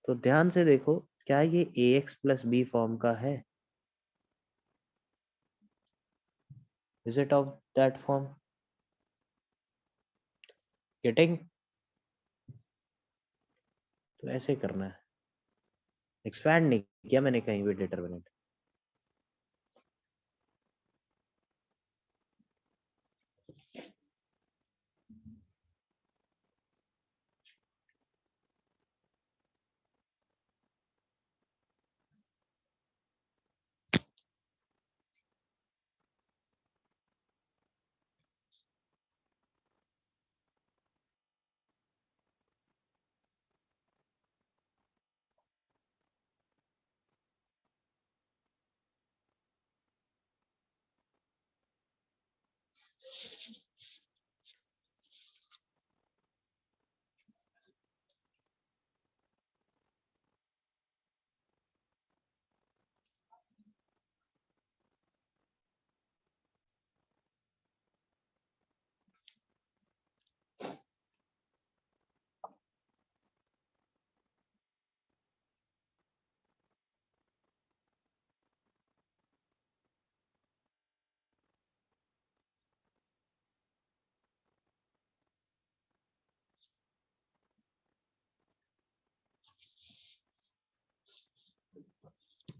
तो ध्यान से देखो, क्या ये ax प्लस बी फॉर्म का है? Is it of that form? Getting? तो ऐसे करना है, एक्सपैंड नहीं किया मैंने कहीं भी डिटरमिनेंट।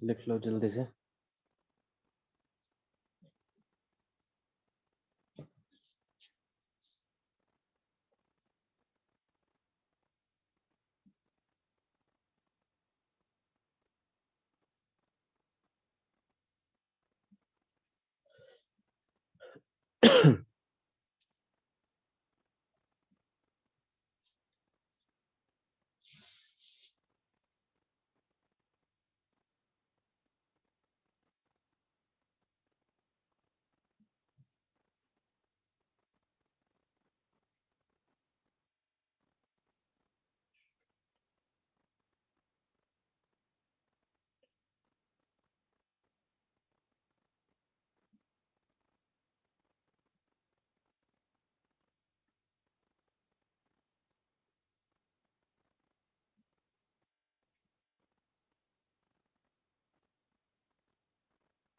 लिख लो जल्दी से।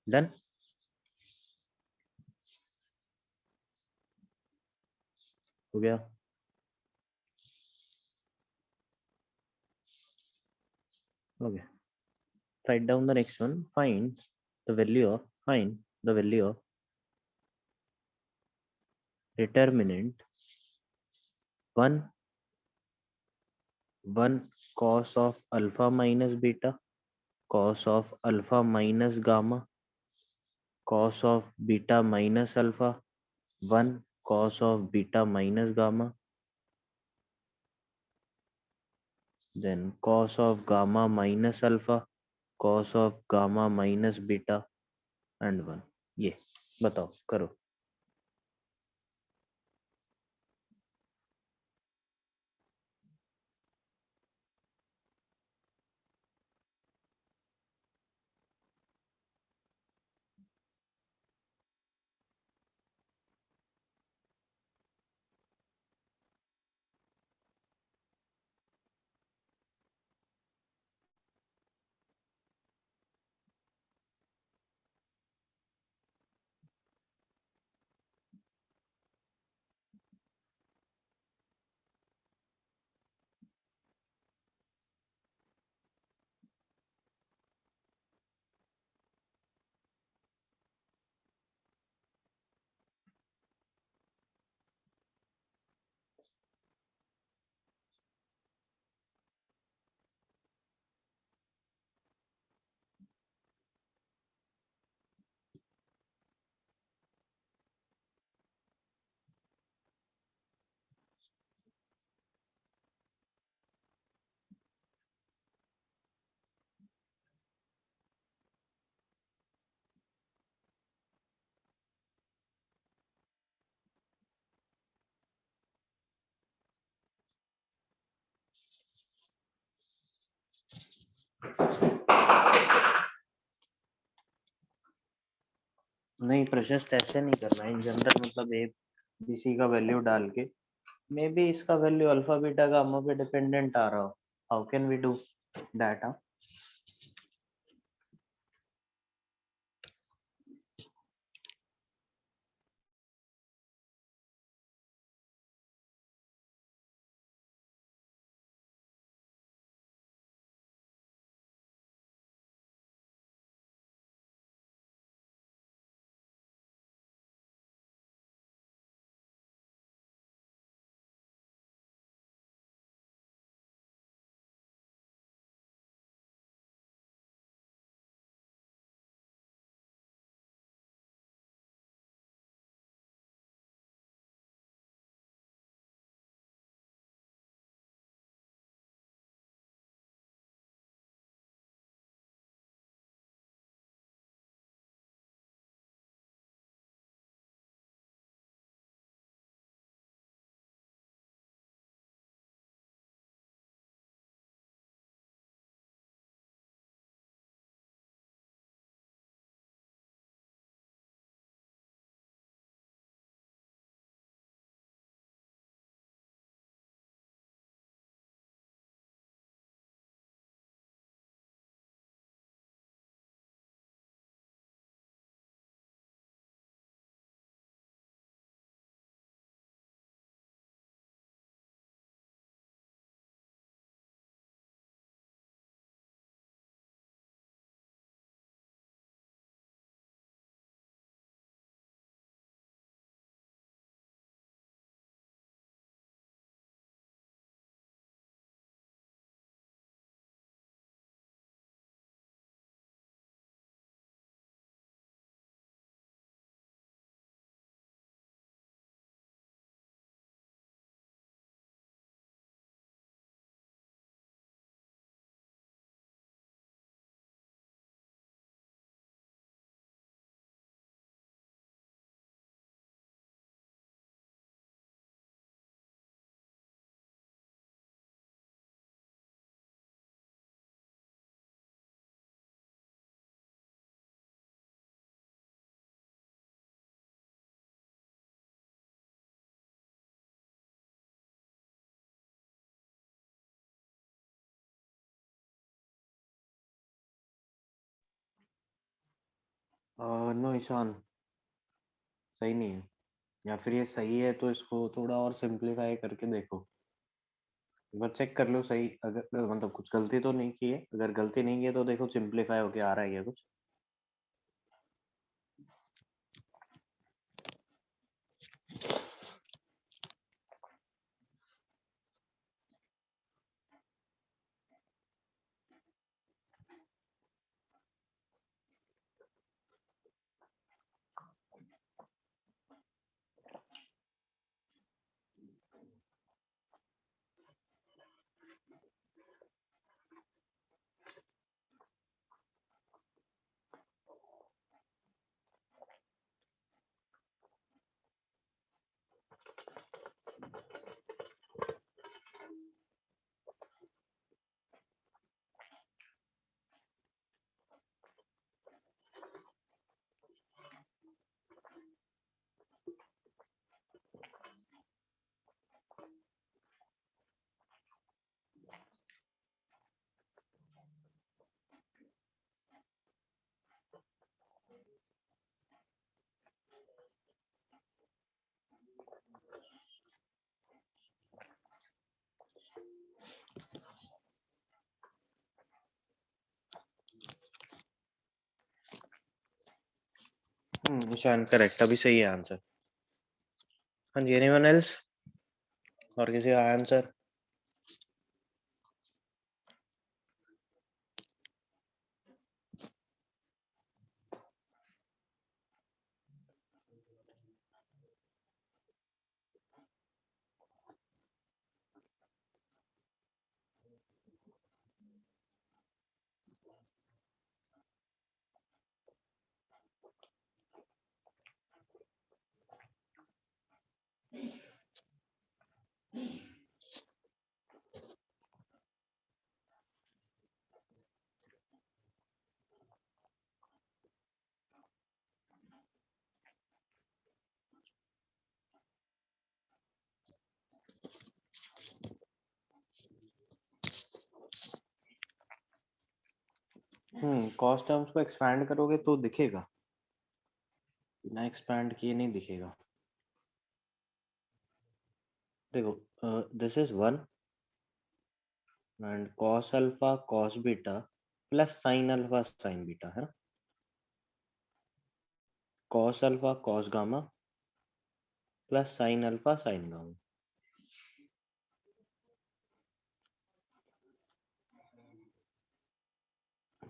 डन। हो गया। Okay, write down the next one. Find the value of, find the value of determinant 1 1 cos of alpha minus beta, cos of alpha minus gamma, cos of beta minus alpha, 1 cos of beta minus gamma, then cos of gamma minus alpha, cos of gamma minus beta and 1। ये बताओ, करो। नहीं प्रशस्त ऐसे नहीं करना in general, मतलब ए B सी का वैल्यू डाल के मे बी इसका वैल्यू अल्फा बीटा गामा पे डिपेंडेंट आ रहा हो. How can we do that? No Ishaan, सही नहीं है. या फिर ये सही है तो इसको थोड़ा और सिंप्लीफाई करके देखो. एक बार चेक कर लो सही, अगर मतलब कुछ गलती तो नहीं की है. अगर गलती नहीं की है तो देखो सिंप्लीफाई होके आ रहा है क्या कुछ. ईशान करेक्ट, अभी सही है आंसर. हाँ जी, एनीवन एल्स? और किसी का आंसर? कॉस टर्म्स को एक्सपैंड करोगे तो दिखेगा, बिना एक्सपैंड किए नहीं दिखेगा। देखो this is 1 and cos alpha cos beta plus sine alpha sine beta है ना, cos alpha cos gamma plus sine alpha sine gamma.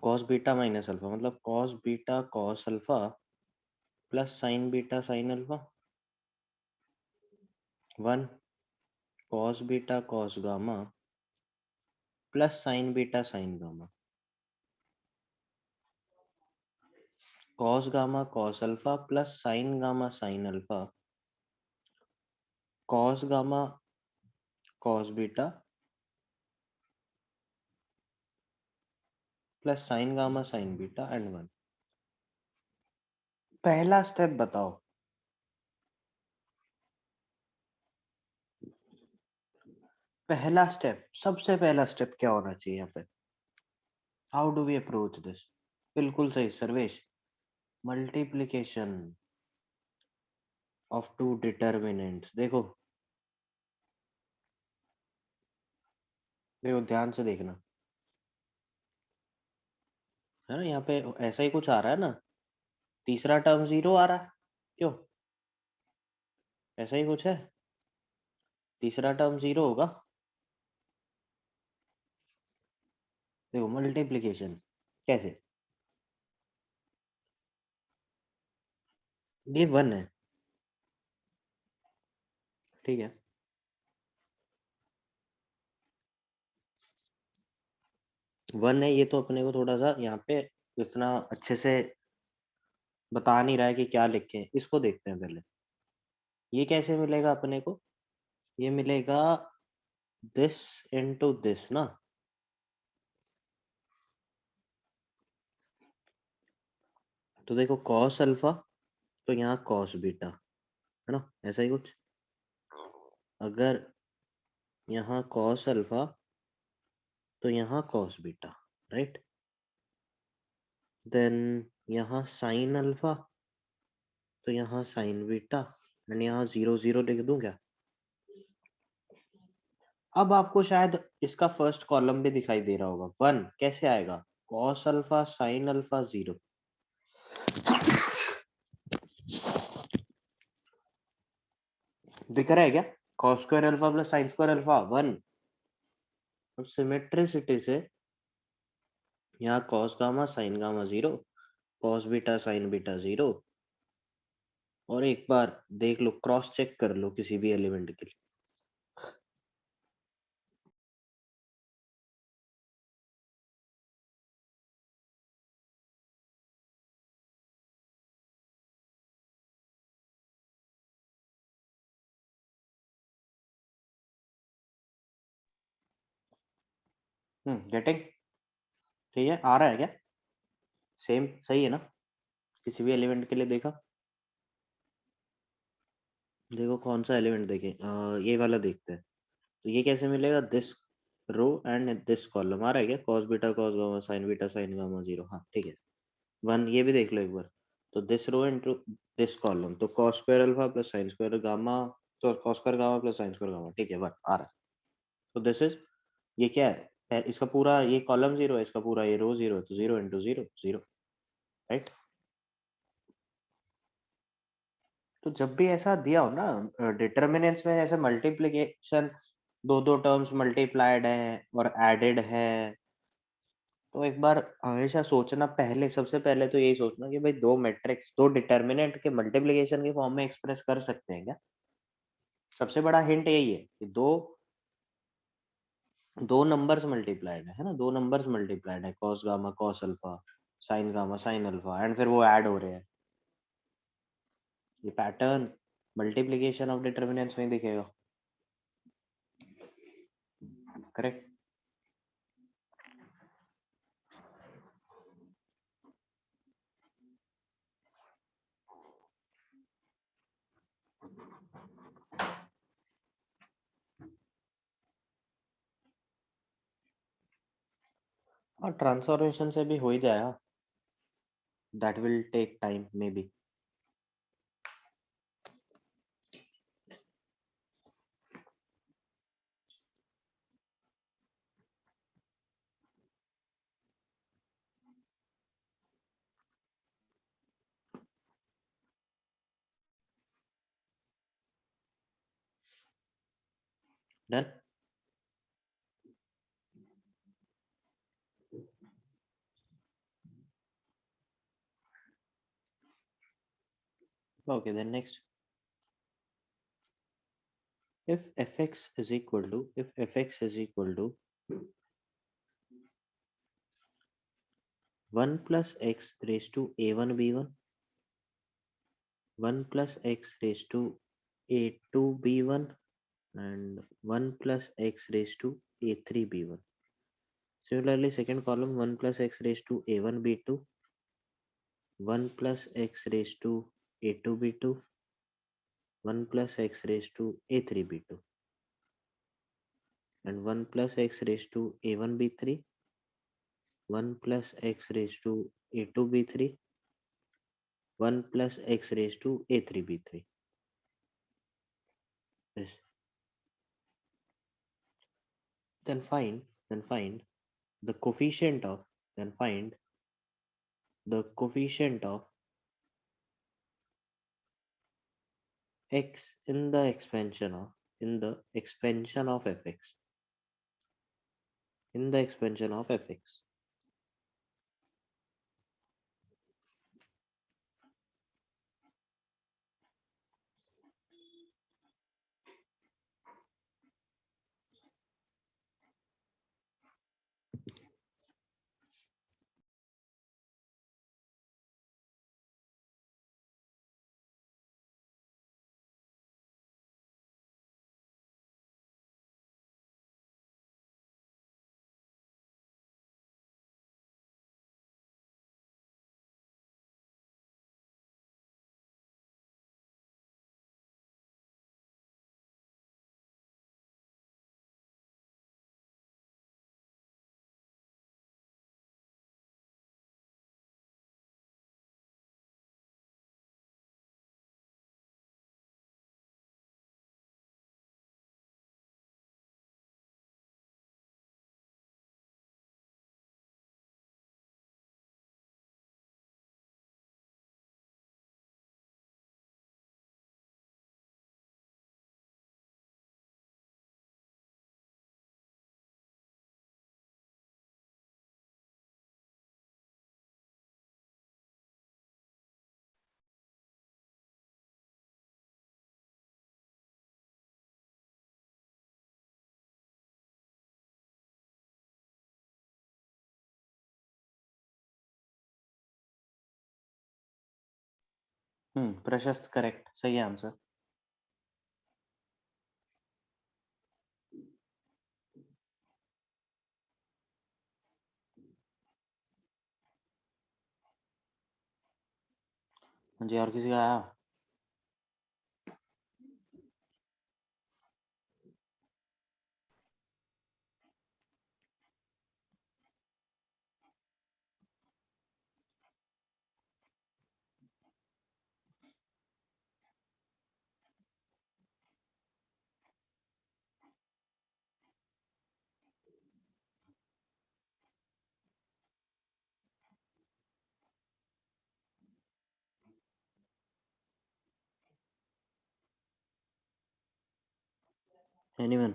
Cos beta minus alpha मतलब cos beta cos alpha plus sine beta sine alpha. 1 cos beta cos gamma plus sine beta sine gamma. Cos gamma cos alpha plus sign gamma sine alpha, cos gamma cos beta plus sign gamma sine beta and 1। पहला step बताओ, पहला step, सबसे पहला step क्या होना चाहिए यहाँ पे? How do we approach this? बिल्कुल सही Sarvesh, multiplication of two determinants. देखो देखो ध्यान से देखना है ना, यहाँ पे ऐसा ही कुछ आ रहा है ना, तीसरा टर्म 0 आ रहा है, क्यों? ऐसा ही कुछ है, तीसरा टर्म 0 होगा। देखो मल्टीप्लीकेशन कैसे, ये 1 है, ठीक है, 1 है, ये तो अपने को थोड़ा सा यहाँ पे इतना अच्छे से बता नहीं रहा है कि क्या लिखें, इसको देखते हैं पहले। ये कैसे मिलेगा अपने को? ये मिलेगा दिस इनटू दिस ना, तो देखो कॉस अल्फा तो यहाँ कॉस बीटा है ना, ऐसा ही कुछ। अगर यहाँ कॉस अल्फा तो यहाँ कॉस बीटा, राइट। देन यहाँ साइन अल्फा तो यहाँ साइन बीटा एंड यहाँ 0 0 लिख दूं क्या? अब आपको शायद इसका फर्स्ट कॉलम भी दिखाई दे रहा होगा। 1 कैसे आएगा? कॉस अल्फा साइन अल्फा 0, दिख रहा है क्या? Cos square alpha plus sine square alpha 1। अब सिमेट्रिसिटी से यहाँ cos gamma sign gamma 0, cos beta sine beta 0, और एक बार देख लो, क्रॉस चेक कर लो किसी भी एलिमेंट के लिए। गेटिंग? ठीक है, आ रहा है क्या? सेम सही है ना? किसी भी एलिमेंट के लिए देखा, देखो कौन सा एलिमेंट देखें, ये वाला देखते हैं। तो ये कैसे मिलेगा? This row and this column आ रहा है क्या? Cos beta cos gamma sine beta sine gamma 0, हाँ ठीक है। 1 ये भी देख लो एक बार, तो this row into this column, तो cos square alpha plus sin square gamma, तो cos square gamma plus sin square gamma, ठीक है 1 आ रहा है। तो दिस इज, ये क्या है? इसका पूरा ये कॉलम 0 है, इसका पूरा ये रो 0 है, तो 0 इंटू 0 0, राइट। तो जब भी ऐसा दिया हो ना डिटर्मिनेंट्स में, ऐसे मल्टीप्लिकेशन, दो दो टर्म्स मल्टीप्लाइड है और एडेड है, तो एक बार हमेशा सोचना, पहले सबसे पहले तो यही सोचना कि भाई दो मैट्रिक्स दो डिटर्मिनेंट के मल्टीप्लिकेशन के फॉर्म में एक्सप्रेस कर सकते हैं क्या? सबसे बड़ा हिंट यही है कि दो दो नंबर्स मल्टीप्लाइड है ना, दो नंबर्स मल्टीप्लाइड है, cos gamma cos alpha, sin gamma sin alpha, and फिर वो ऐड हो रहे हैं। ये पैटर्न मल्टीप्लिकेशन ऑफ डिटर्मिनेंट्स में दिखेगा, करेक्ट। और ट्रांसफॉर्मेशन से भी हो ही जाएगा। that will take time maybe. Done. Okay, then next, if fx is equal to 1 plus x raised to a1 b1, 1 plus x raised to a2 b1, and 1 plus x raised to a3 b1. Similarly, second column, 1 plus x raised to a1 b2, 1 plus x raised to a2 b2, 1 plus x raised to a3 b2, and 1 plus x raised to a1 b3, 1 plus x raised to a2 b3, 1 plus x raised to a3 b3. Yes. Then find the coefficient of x in the expansion of fx, Prashast correct, सही answer. जी, और किसी का आया? Anyone?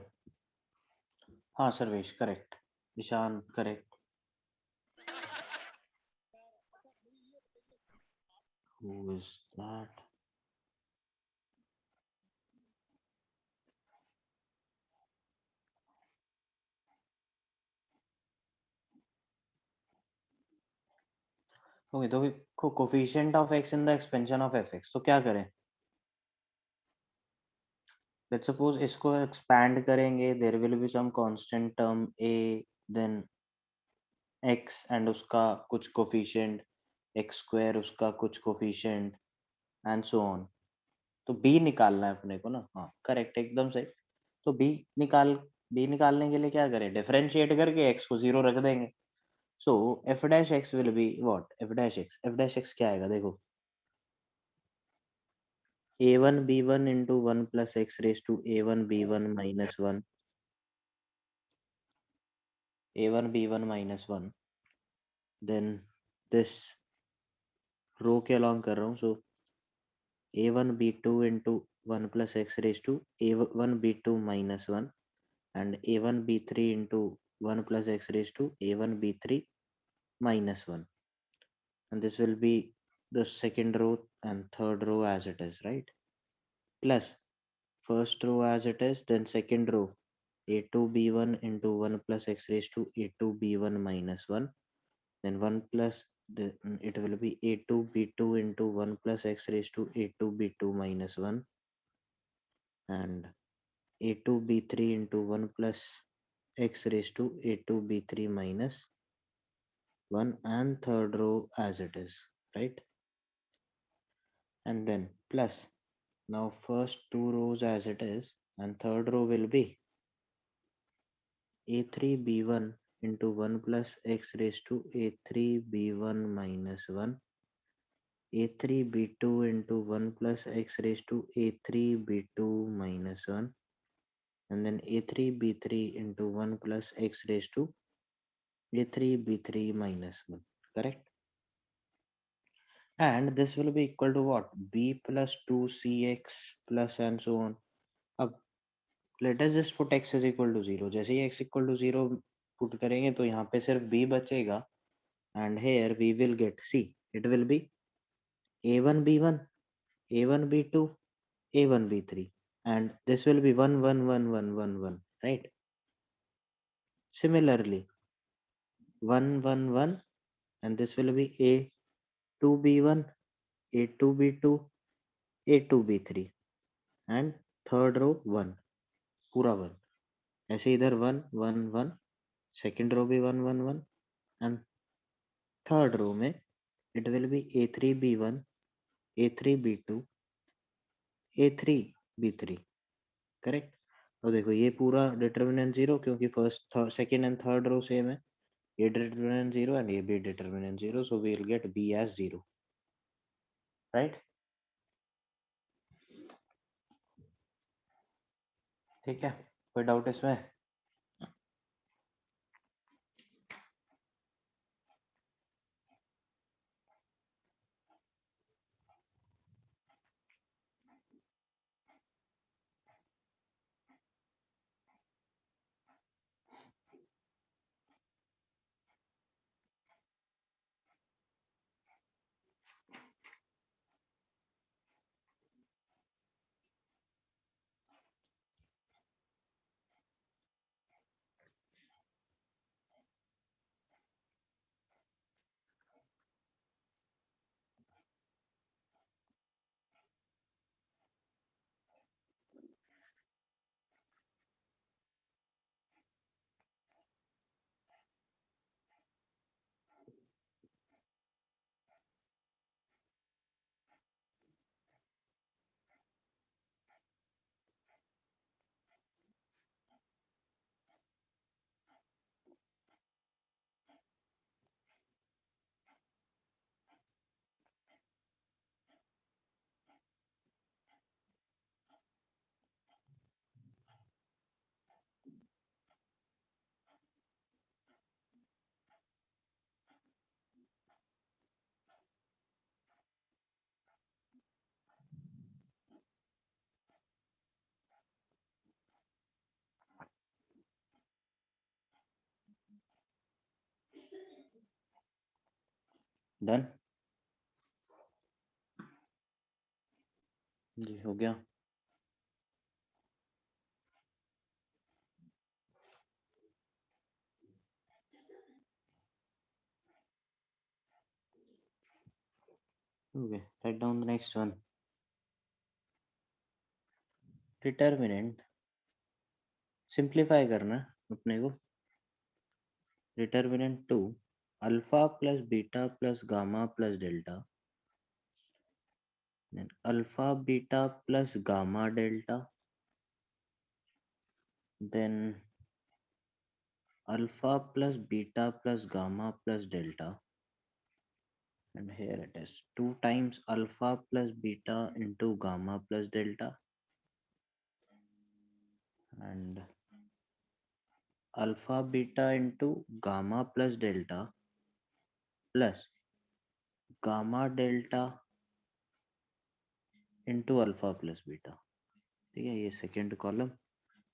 हाँ Sarvesh correct, Ishan correct. Who is that? Okay, तो coefficient of x in the expansion of fx, तो क्या करें? लेट्स सपोज इसको एक्सपैंड करेंगे, there will be some constant term a, then x and उसका कुछ कोफिशिएंट x स्क्वायर, उसका कुछ कोफिशिएंट एंड सो ऑन. तो b निकालना है अपने को ना. हाँ करेक्ट, एकदम सही. तो b निकालने के लिए क्या करें? डिफरेंशिएट करके x को 0 रख देंगे. So f dash x will be what? F dash x. F dash x क्या आएगा देखो, a1 b1 into 1 plus x raised to a1 b1 minus 1, a1 b1 minus 1, then this रो के along कर रहा हूँ, so a1 b2 into 1 plus x raised to a1 b2 minus 1 and a1 b3 into 1 plus x raised to a1 b3 minus 1, and this will be the second row and third row as it is, right? Plus first row as it is, then second row a2 b1 into 1 plus x raised to a2 b1 minus 1, then 1 plus it will be a2 b2 into 1 plus x raised to a2 b2 minus 1 and a2 b3 into 1 plus x raised to a2 b3 minus 1 and third row as it is, right? And then plus, now first two rows as it is and third row will be a3 b1 into 1 plus x raised to a3 b1 minus 1, a3 b2 into 1 plus x raised to a3 b2 minus 1, and then a3 b3 into 1 plus x raised to a3 b3 minus 1, correct? And this will be equal to what? B plus 2cx plus and so on. अब let us just put x is equal to 0. जैसे ही x equal to 0 put करेंगे तो यहाँ पे सिर्फ b बचेगा and here we will get, see, it will be a1 b1, a1 b2, a1 b3, and this will be 1 1 1 1 1 1, right? Similarly 1 1 1, and this will be a2 b1, a2 b2, a2 b3, and third row 1, पूरा 1, ऐसे इधर 1 1 1, second रो भी 1 1 1, and third row में it will be a3 b1, a3 b2, a3 b3, correct? और देखो ये पूरा determinant zero क्योंकि first second and third row same है, ये डिटर्मिनेंट जीरो एंड ये भी determinant zero, so we will get b as 0, right? ठीक है, कोई डाउट इसमें? डन जी, हो गया। Okay, write down the next one. Determinant simplify करना है अपने को। Determinant 2 alpha plus beta plus gamma plus delta, then alpha beta plus gamma delta, then alpha plus beta plus gamma plus delta, and here it is 2 times alpha plus beta into gamma plus delta, and alpha beta into gamma plus delta plus gamma delta into alpha plus beta. ठीक है, ये second column.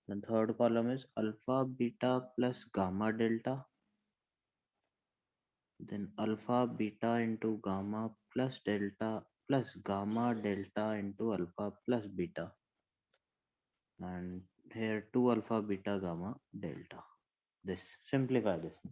And third column is alpha beta plus gamma delta, then alpha beta into gamma plus delta plus gamma delta into alpha plus beta, and here 2 alpha beta gamma delta. This, simplify this.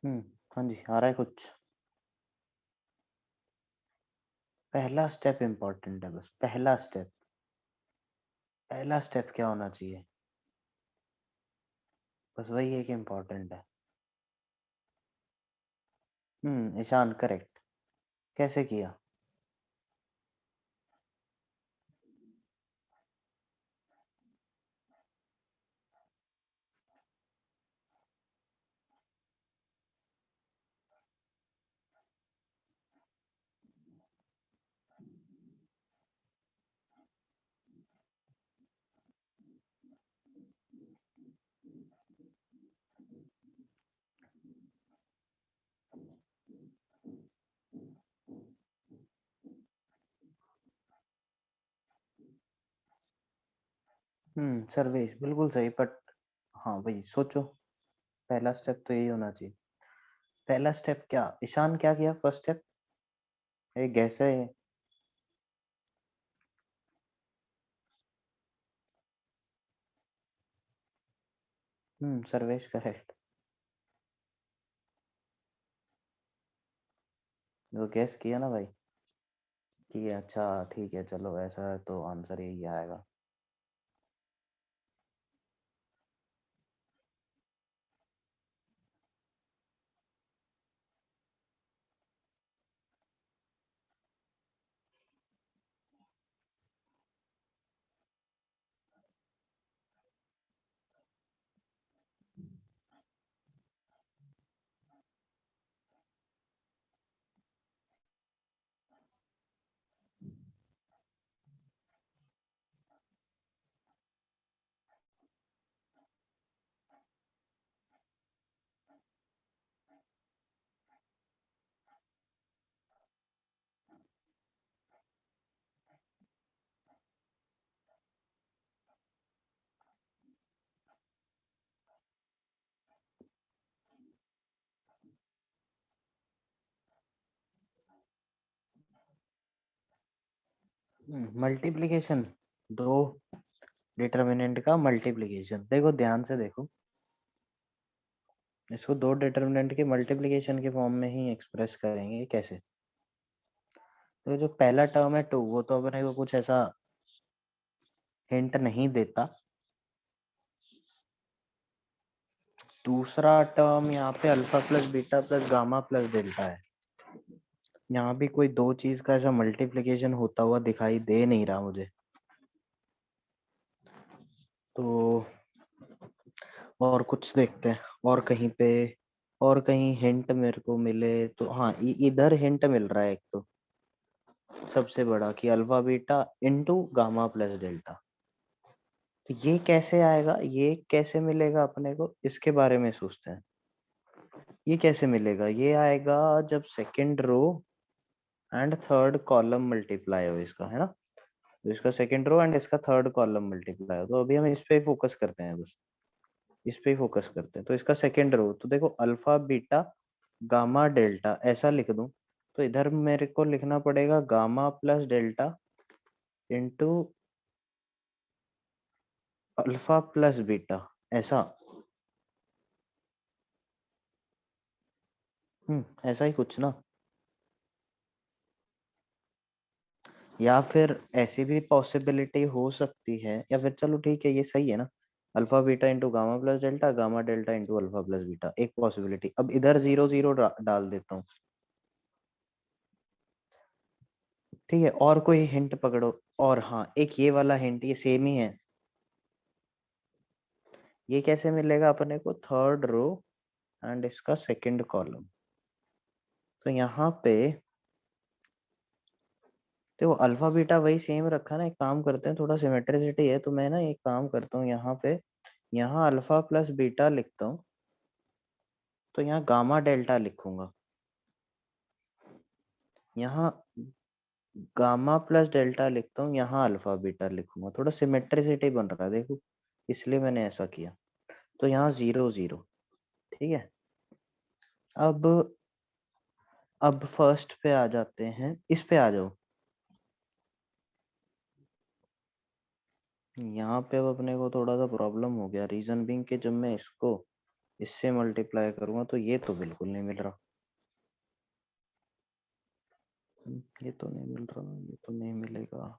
हाँ जी, आ रहा है कुछ. पहला step important है, बस पहला step. पहला step क्या होना चाहिए, बस वही एक इम्पोर्टेंट है. ईशान करेक्ट. कैसे किया? सर्वेश बिल्कुल सही, बट हाँ भाई सोचो, पहला स्टेप तो यही होना चाहिए. पहला स्टेप क्या, ईशान क्या किया फर्स्ट स्टेप? ये गैस है ये. सर्वेश करेक्ट. वो गैस किया ना भाई, कि अच्छा ठीक है, चलो ऐसा है तो आंसर यही आएगा. मल्टीप्लिकेशन, दो डिटर्मिनेंट का मल्टीप्लिकेशन। देखो ध्यान से देखो, इसको दो डिटर्मिनेंट के मल्टीप्लिकेशन के फॉर्म में ही एक्सप्रेस करेंगे। कैसे? तो जो पहला टर्म है 2, वो तो अपने को कुछ ऐसा हिंट नहीं देता। दूसरा टर्म यहाँ पे alpha plus beta plus gamma plus delta है। यहाँ भी कोई दो चीज का ऐसा मल्टीप्लिकेशन होता हुआ दिखाई दे नहीं रहा मुझे। तो और कुछ देखते हैं, और कहीं पे, और कहीं हिंट मेरे को मिले तो। हाँ, इधर हिंट मिल रहा है एक तो सबसे बड़ा, कि alpha beta into gamma plus delta. तो ये कैसे आएगा, ये कैसे मिलेगा अपने को, इसके बारे में सोचते हैं। ये कैसे मिलेगा? ये आएगा जब second row and third column multiply हो इसका, है ना। तो इसका सेकंड रो एंड इसका थर्ड कॉलम मल्टीप्लाई हो। तो अभी हम इस पे फोकस करते हैं, बस इस पे फोकस करते हैं। तो इसका सेकंड रो, तो देखो अल्फा बीटा गामा डेल्टा ऐसा लिख दूं, तो इधर मेरे को लिखना पड़ेगा gamma plus delta into alpha plus beta, ऐसा। ऐसा ही कुछ ना। या फिर ऐसी भी पॉसिबिलिटी हो सकती है, या फिर चलो ठीक है, ये सही है ना। Alpha beta into gamma plus delta, gamma delta into alpha plus beta, एक पॉसिबिलिटी। अब इधर 0 0 डाल देता हूँ। ठीक है, और कोई हिंट पकड़ो। और हाँ, एक ये वाला हिंट, ये सेम ही है। ये कैसे मिलेगा अपने को? थर्ड रो एंड इसका सेकंड कॉलम। तो यहाँ पे देखो अल्फा बीटा वही सेम रखा ना। एक काम करते हैं, थोड़ा सिमेट्रिसिटी है तो मैं ना एक काम करता हूँ, यहाँ पे यहाँ अल्फा प्लस बीटा लिखता हूँ, तो यहाँ गामा डेल्टा लिखूंगा। यहाँ गामा प्लस डेल्टा लिखता हूँ, यहाँ अल्फा बीटा लिखूंगा। थोड़ा सिमेट्रिसिटी बन रहा है देखो, इसलिए मैंने ऐसा किया। तो यहाँ 0 0। ठीक है। अब फर्स्ट पे आ जाते हैं, इस पे आ जाओ। यहाँ पे अब अपने को थोड़ा सा प्रॉब्लम हो गया, रीजन बिंग के जब मैं इसको इससे मल्टीप्लाई करूंगा तो ये तो बिल्कुल नहीं मिल रहा। ये तो नहीं मिल रहा, ये तो नहीं मिलेगा।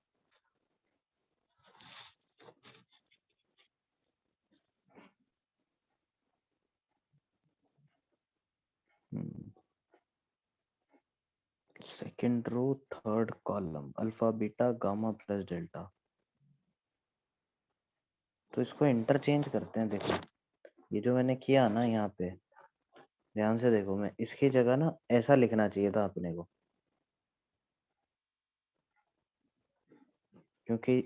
Second row third column alpha beta gamma plus delta. तो इसको इंटरचेंज करते हैं। देखो ये जो मैंने किया ना, यहाँ पे ध्यान से देखो, मैं इसकी जगह ना ऐसा लिखना चाहिए था अपने को, क्योंकि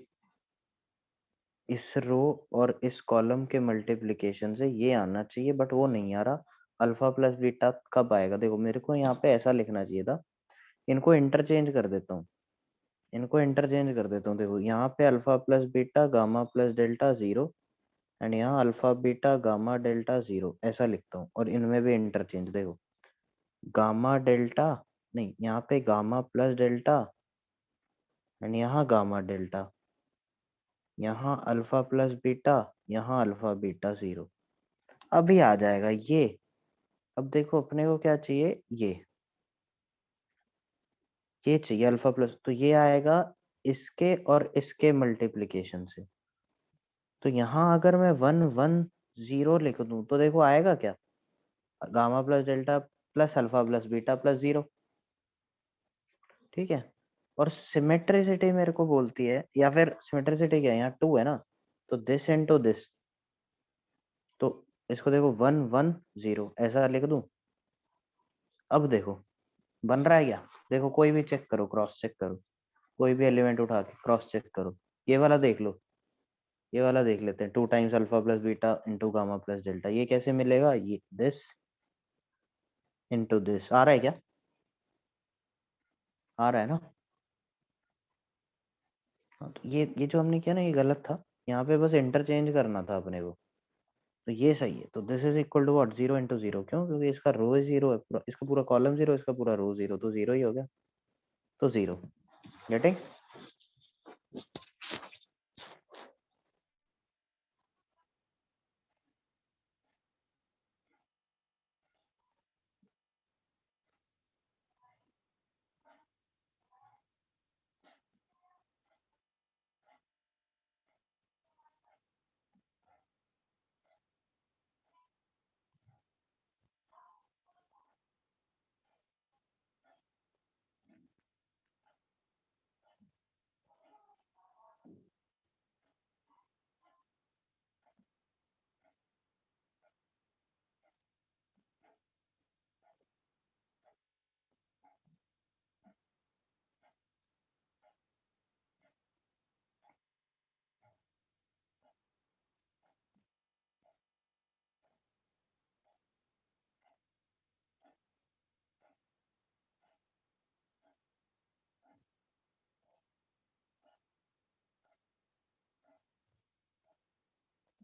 इस रो और इस कॉलम के मल्टीप्लिकेशन से ये आना चाहिए, बट वो नहीं आ रहा। अल्फा प्लस बीटा कब आएगा? देखो मेरे को यहाँ पे ऐसा लिखना चाहिए था। इनको इंटरचेंज कर देता हूँ, इनको इंटरचेंज कर देता हूँ। देखो यहाँ पे alpha plus beta gamma plus delta 0, and यहाँ अल्फा बीटा गामा डेल्टा 0 ऐसा लिखता हूँ। और इनमें भी इंटरचेंज देखो, गामा डेल्टा, नहीं यहाँ पे गामा प्लस डेल्टा एंड यहाँ गामा डेल्टा, यहाँ अल्फा प्लस बीटा, यहाँ अल्फा बीटा 0। अभी आ जाएगा ये। अब देखो अपने को क्या चाहिए, ये चाहिए अल्फा प्लस, तो ये आएगा इसके और इसके मल्टीप्लिकेशन से। तो यहाँ अगर मैं 1 1 0 लिख दूं तो देखो आएगा क्या, gamma plus delta plus alpha plus beta plus 0। ठीक है। और सिमेट्रिसिटी मेरे को बोलती है, या फिर सिमेट्रिसिटी क्या है, यहाँ 2 है ना, तो दिस इनटू दिस। तो इसको देखो 1 1 0 ऐसा लिख दूं। अब देखो बन रहा है क्या? देखो कोई भी चेक करो, क्रॉस चेक करो, कोई भी एलिमेंट उठा के क्रॉस चेक करो। ये वाला देख लो, ये वाला देख लेते हैं, 2 times alpha plus beta into gamma plus delta. ये कैसे मिलेगा? ये दिस इंटू दिस आ रहा है क्या? आ रहा है ना। हाँ, तो ये जो हमने किया ना, ये गलत था। यहाँ पे बस इंटरचेंज करना था अपने को। तो ये सही है। तो this is equal to what, 0 into 0। क्यों? क्योंकि इसका रो 0 है पूरा, इसका पूरा कॉलम 0, इसका पूरा रो 0, तो 0 ही हो गया। तो 0। गेटिंग?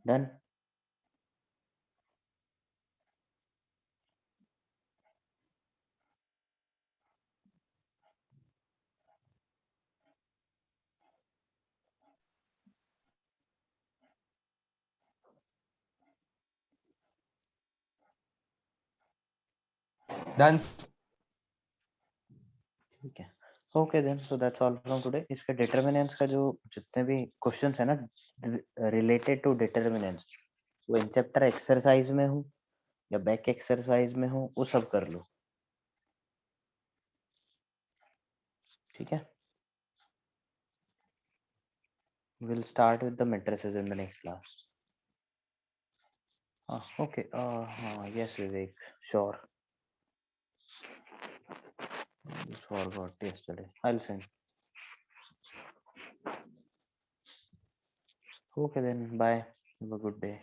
Done. डन। ठीक है, okay then, so that's all from today. इसके डिटर्मिनेंट्स का जो जितने भी क्वेश्चंस है ना रिलेटेड टू डिटर्मिनेंट्स, वो इन चैप्टर एक्सरसाइज में हो या बैक एक्सरसाइज में हो, वो सब कर लो। ठीक है, we'll start with the matrices in the next class. Okay, yes Vivek, sure. Just forgot yesterday, I'll send. Okay then, bye, have a good day.